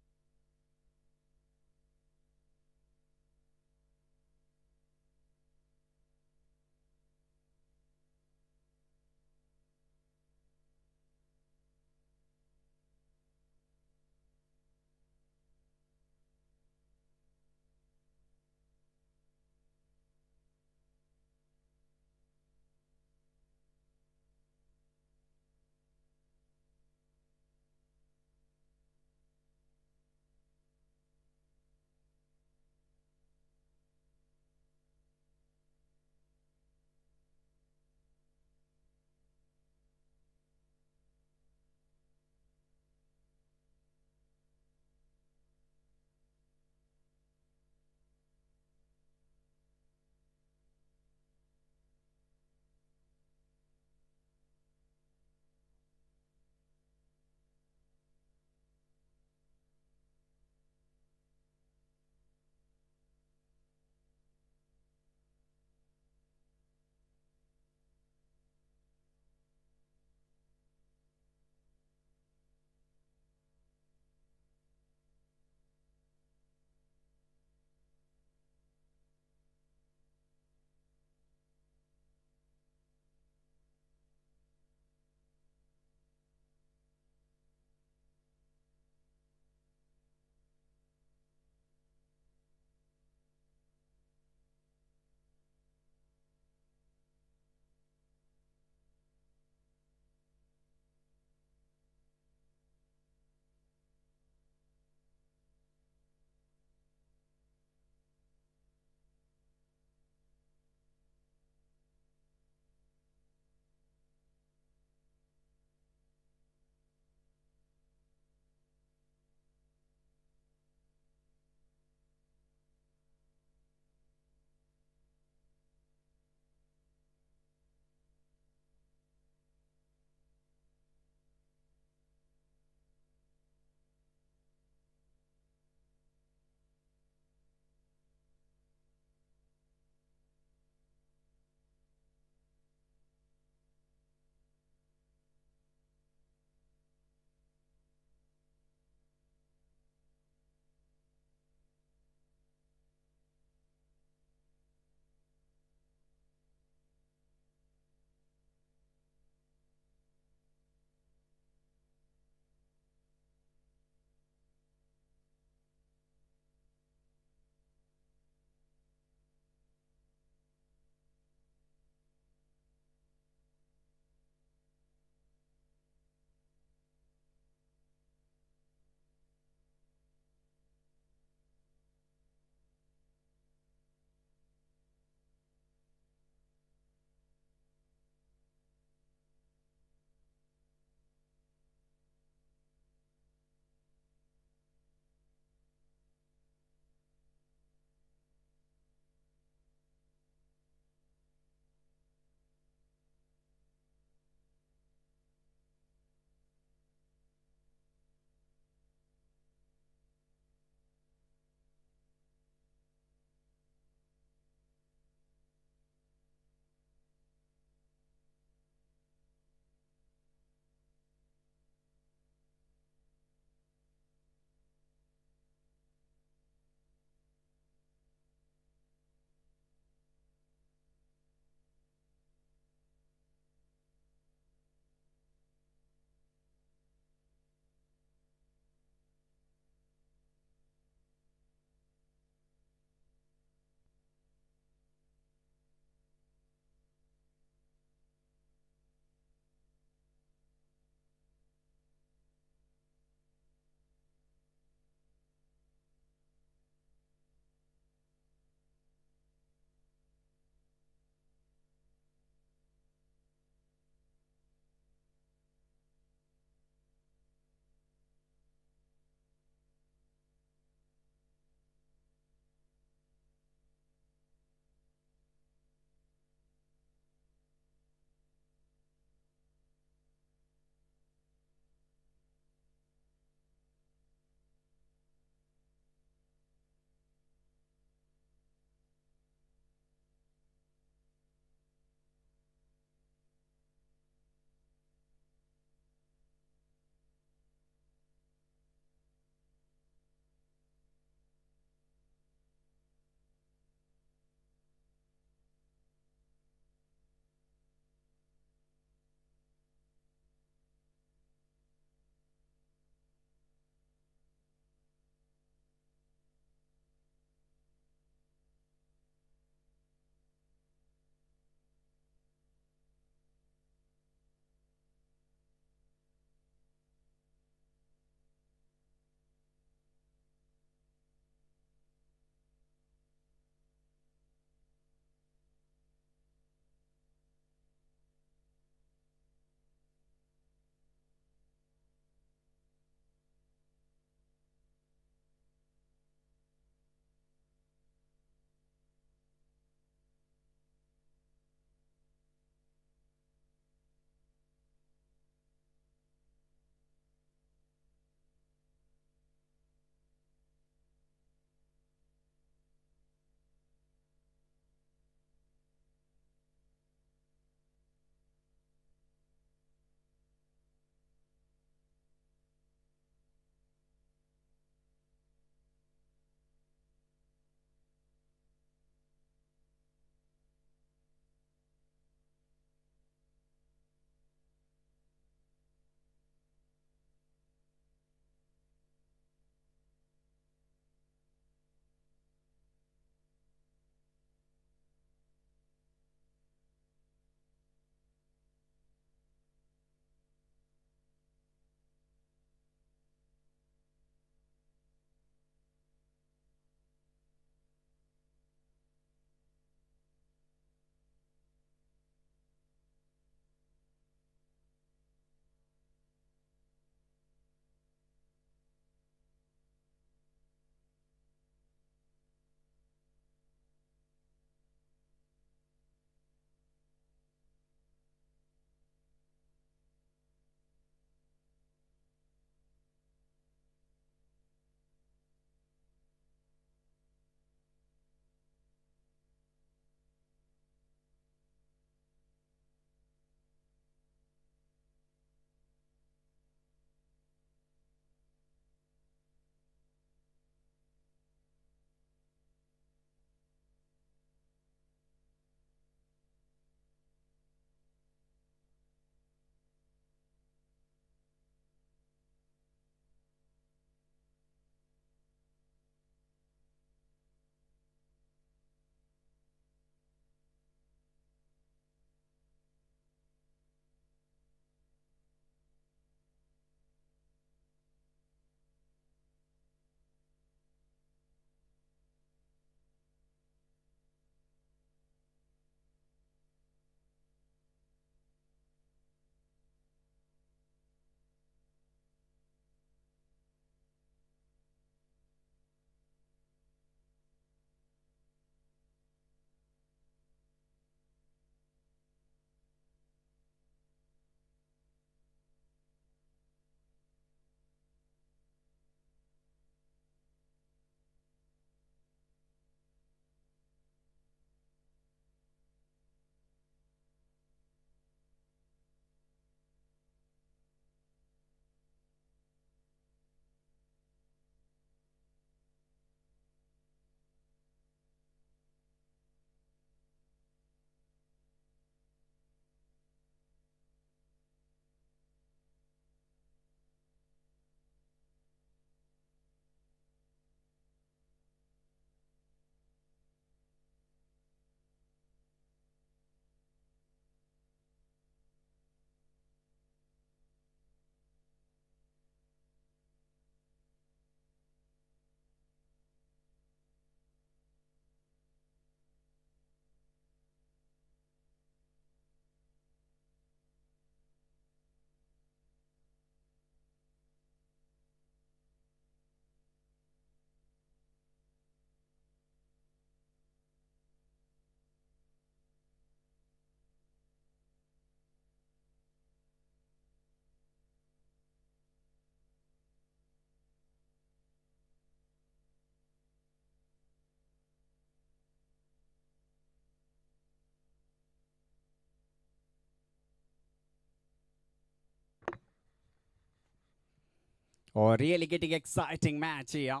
Oh, really getting exciting match here.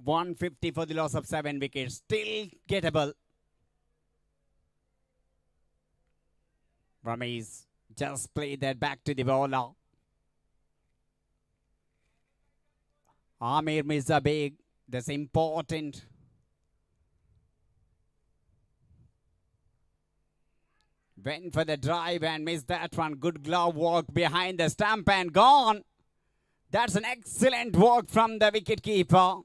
150 for the loss of 7 wickets. Still gettable. Ramesh just play that back to the bowler. Amir Mirza Beg. That's important. Went for the drive and missed that one. Good glove work behind the stump and gone. That's an excellent work from the wicketkeeper.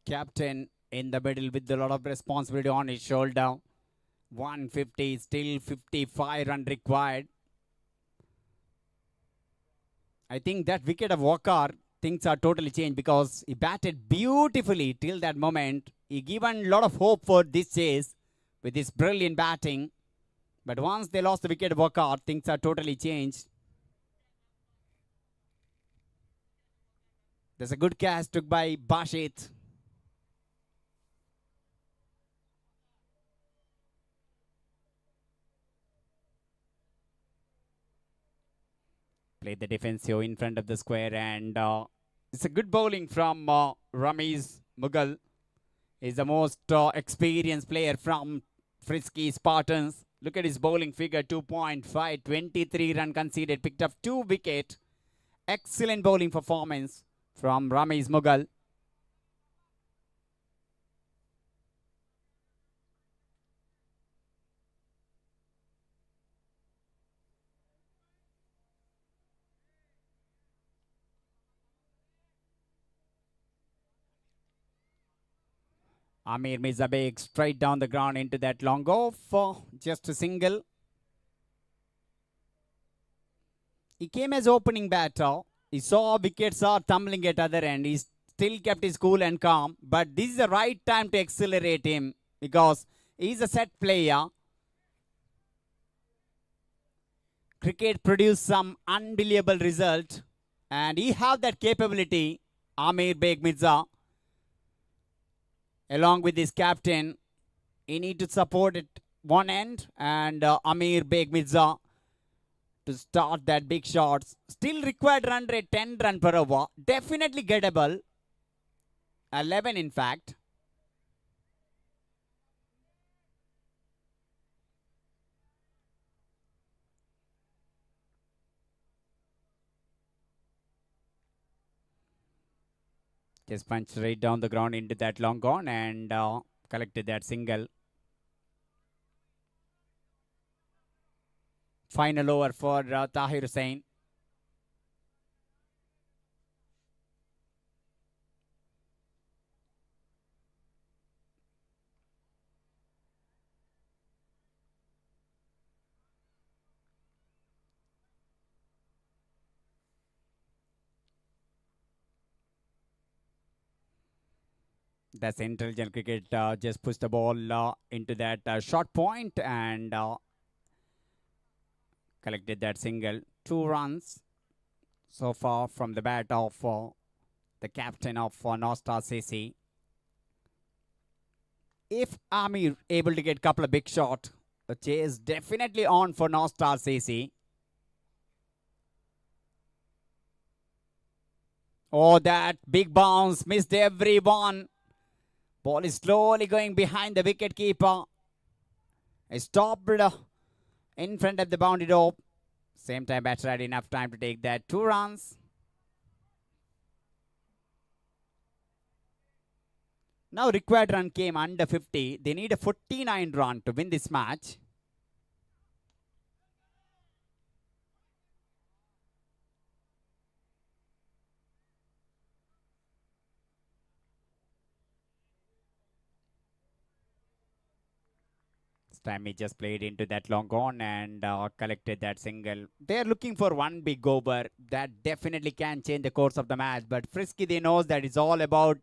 Captain in the middle with a lot of responsibility on his shoulder. 150, still 55 run required. I think that wicket of Walker, things are totally changed because he batted beautifully till that moment. He given a lot of hope for this chase with his brilliant batting. But once they lost the wicket of Walker, things are totally changed. There's a good catch took by Bashit. Played the defensive in front of the square, and it's a good bowling from Ramesh Mughal. He's the most experienced player from Frisky Spartans. Look at his bowling figure, 2.5, 23 run conceded, picked up 2 wickets. Excellent bowling performance from Ramesh Mughal. Amir Mirza Beg straight down the ground into that long off for just a single. He came as opening batter. He saw wickets are tumbling at other end. He still kept his cool and calm. But this is the right time to accelerate him because he's a set player. Cricket produced some unbelievable result. And he have that capability, Amir Beg Mirza. Along with his captain, he need to support it one end and Amir Beg Mirza to start that big shots. Still required run rate 10 run per over. Definitely gettable. 11 in fact. Just punched right down the ground into that long gone and collected that single. Final over for Tahir Hussain. That's intelligent cricket. Just pushed the ball into that short point and collected that single. 2 runs so far from the bat of the captain of North Star CC. If Amir able to get a couple of big shots, the chase definitely on for North Star CC. Oh, that big bounce missed everyone. Ball is slowly going behind the wicket keeper. It stopped in front of the boundary rope. Same time, batter had enough time to take that 2 runs. Now required run came under 50. They need a 49 run to win this match. Stammy just played into that long on and collected that single. They're looking for one big over. That definitely can change the course of the match. But Frisky, they knows that it's all about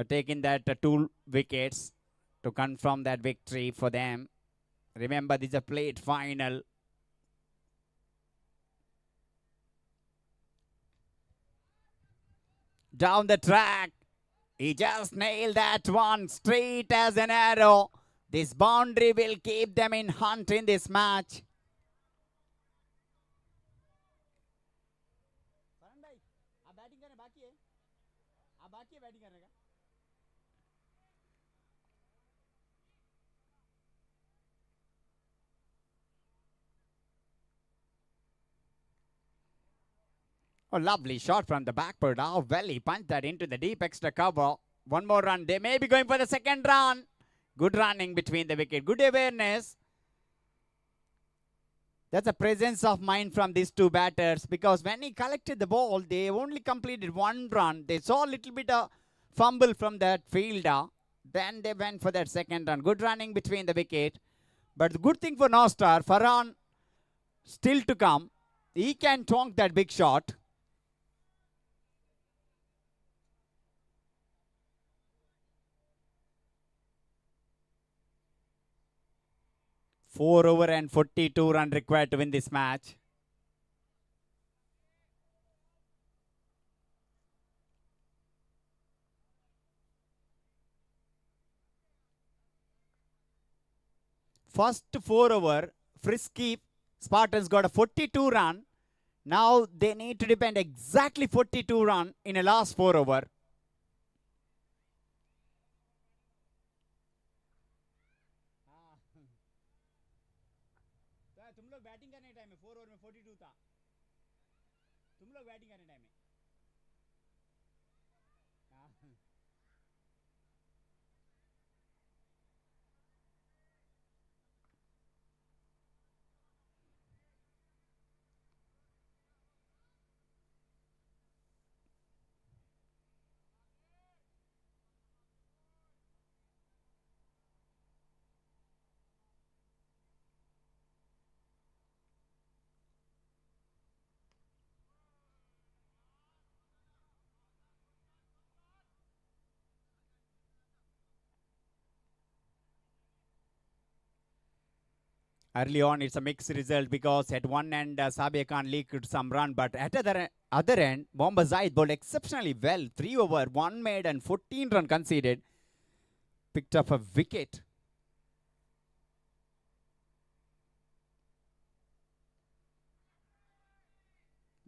taking that 2 wickets to confirm that victory for them. Remember, this is a plate final. Down the track. He just nailed that one straight as an arrow. This boundary will keep them in hunt in this match. Oh, lovely shot from the backward. How well he punched that into the deep extra cover. One more run. They may be going for the second run. Good running between the wicket. Good awareness. That's a presence of mind from these two batters, because when he collected the ball, they only completed 1 run. They saw a little bit of fumble from that fielder. Then they went for that second run. Good running between the wicket. But the good thing for North Star, Farhan still to come. He can tonk that big shot. Four over and 42 run required to win this match. First 4 over, Frisky Spartans got a 42 run. Now they need to depend exactly 42 run in a last 4 over. तुम लोग batting करने time में 4 over में 42 था. तुम लोग batting करने time में. Early on, it's a mixed result because at one end, Sabia Khan leaked some run, but at the other end, Mohammad Zaid bowled exceptionally well. 3 over, 1 made and 14 run conceded. Picked up a wicket.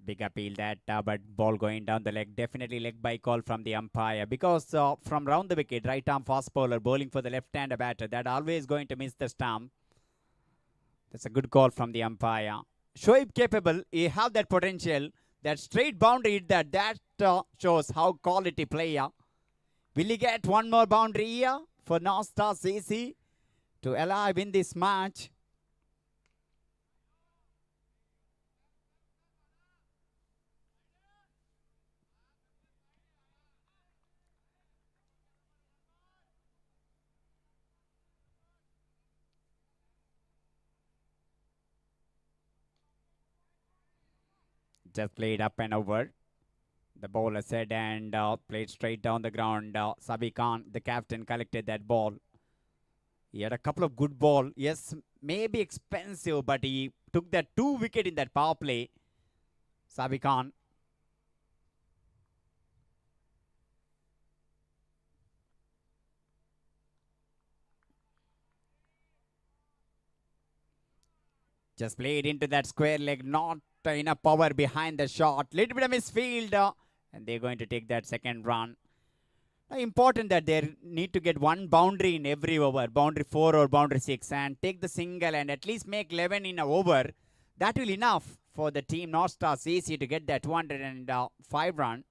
Big appeal that, but ball going down the leg. Definitely leg by call from the umpire, because from round the wicket, right arm fast bowler bowling for the left-hander batter, that always going to miss the stump. That's a good call from the umpire. Shoaib capable. He have that potential. That straight boundary that shows how quality player. Will he get one more boundary here for North Star CC to alive in this match? Just played up and over. The bowler said and played straight down the ground. Sabi Khan, the captain, collected that ball. He had a couple of good ball. Yes, maybe expensive, but he took that 2 wicket in that power play. Sabi Khan. Just played into that square leg, not enough power behind the shot. Little bit of misfield, and they're going to take that second run. Now, important that they need to get one boundary in every over, boundary 4 or boundary 6, and take the single and at least make 11 in an over. That will enough for the team North Star CC to get that 205 run.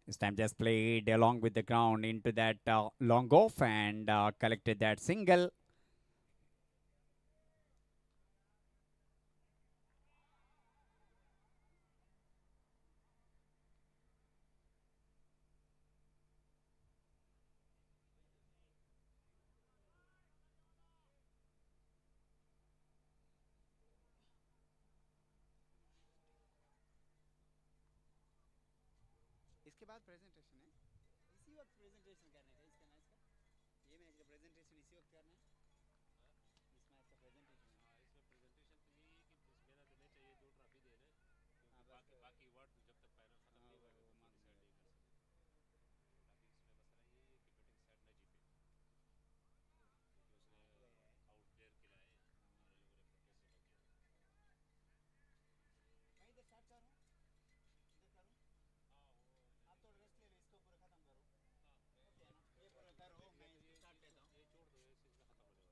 This time just played along with the ground into that long off and collected that single. इसके बाद presentation है, इसी वक्त presentation करने का इसका match का, ये मैच का प्रेजेंटेशन इसी वक्त करना है, इस मैच का प्रेजेंटेशन है। हाँ, इसमें प्रेजेंटेशन तो यही है कि मेरा देने चाहिए 2 ट्रॉफी देने, क्योंकि बाकी अवार्ड जब तक फाइनल खत्म नहीं होगा तो डिसाइड नहीं कर सकते। बाकी इसमें मसला ये है कि बैटिंग साइड न जीते, क्योंकि उसने आउट प्लेयर खिलाए, हमारे लोगों ने प्रोटेस्ट से किया। मैं इधर स्टार्ट करूँ, इधर करूँ, हाँ, वो आप थोड़ा रेस्ट ले लो, इसको पूरा खत्म करो। हाँ, ओके ना, ये पूरा करो, मैं स्टार्ट लेता हूँ। ये छोड़ दो, ये सिलसिला खत्म हो जाएगा।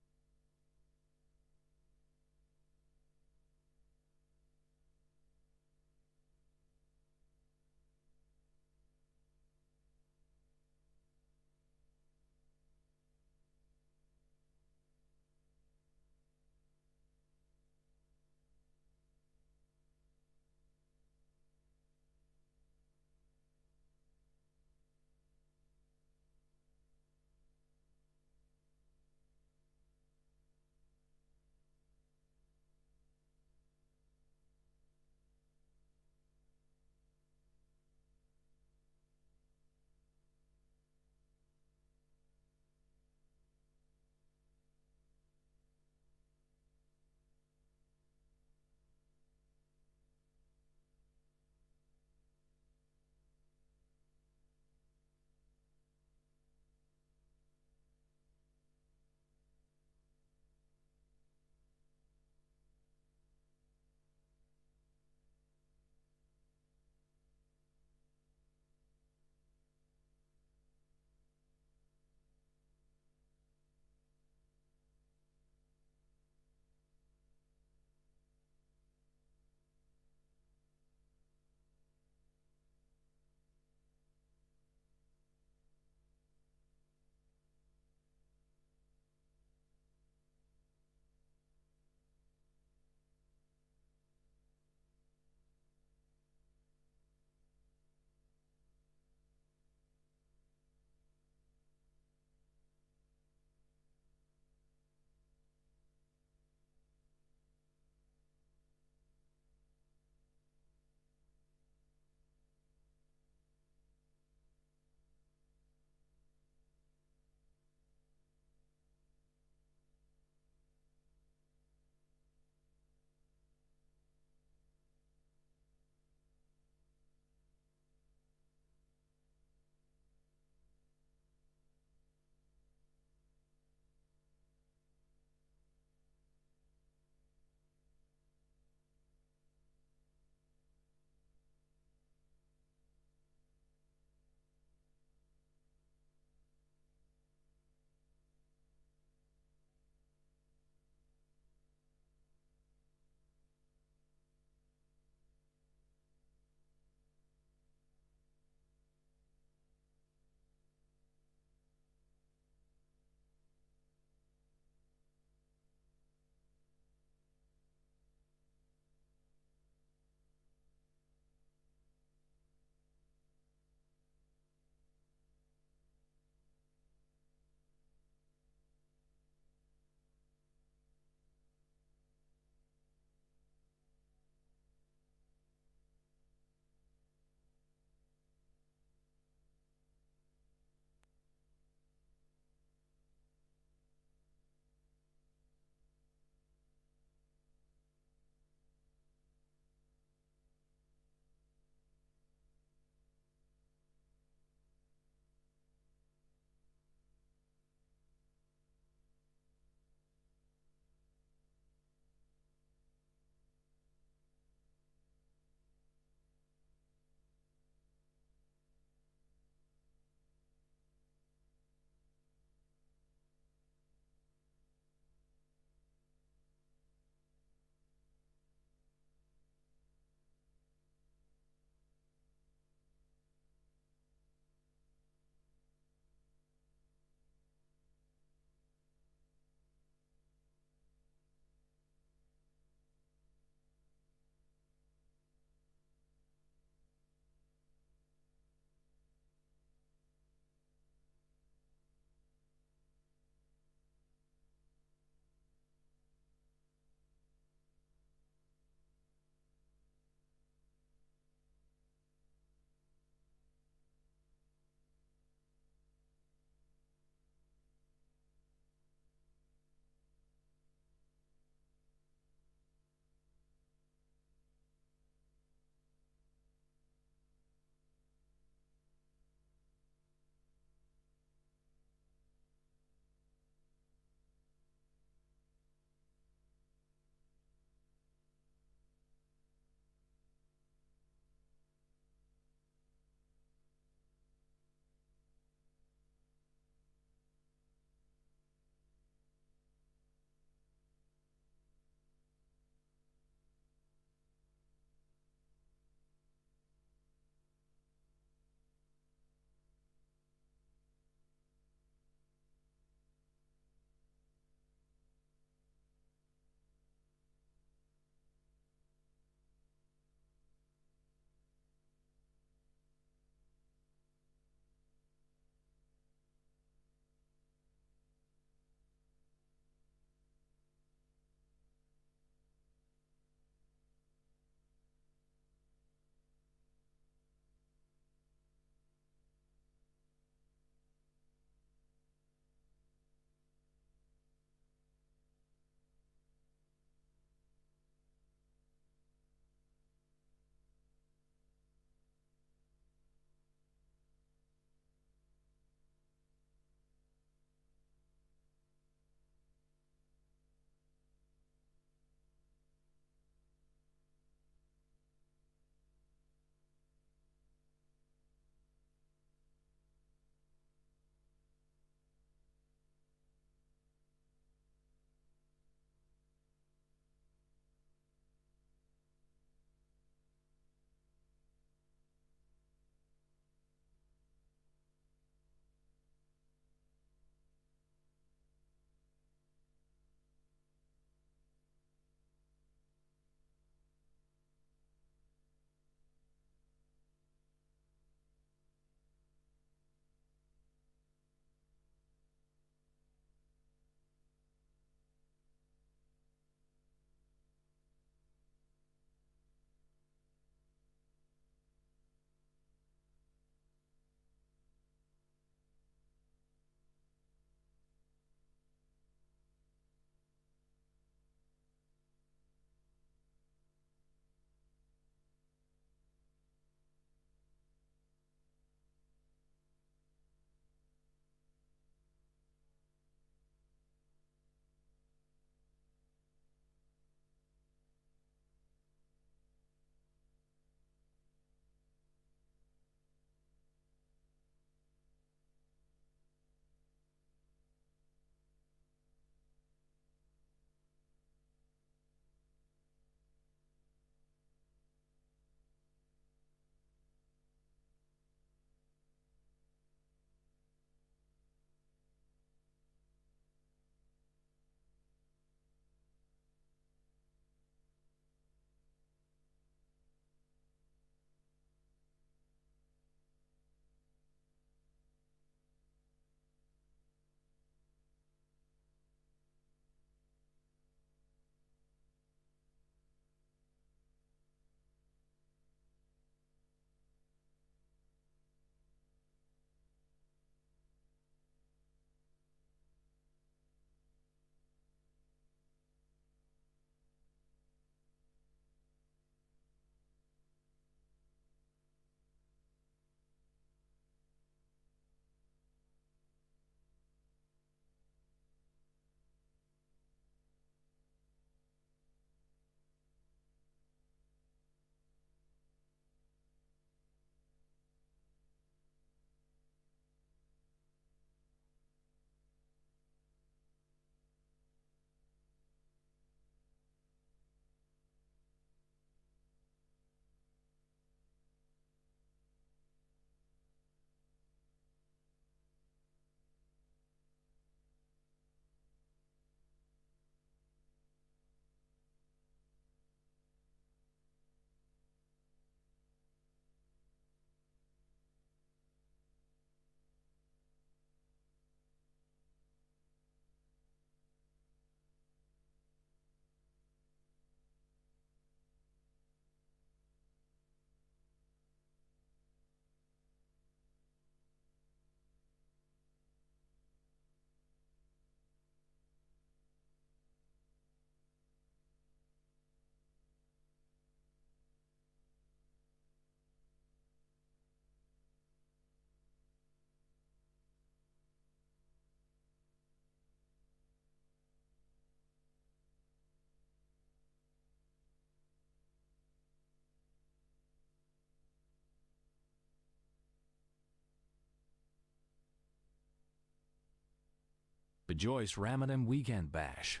Bejoice Ramadan Weekend Bash.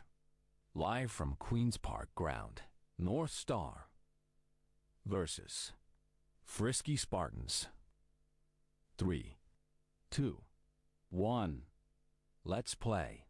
Live from Queenspark Ground, North Star versus Frisky Spartans. 3, 2, 1. Let's play.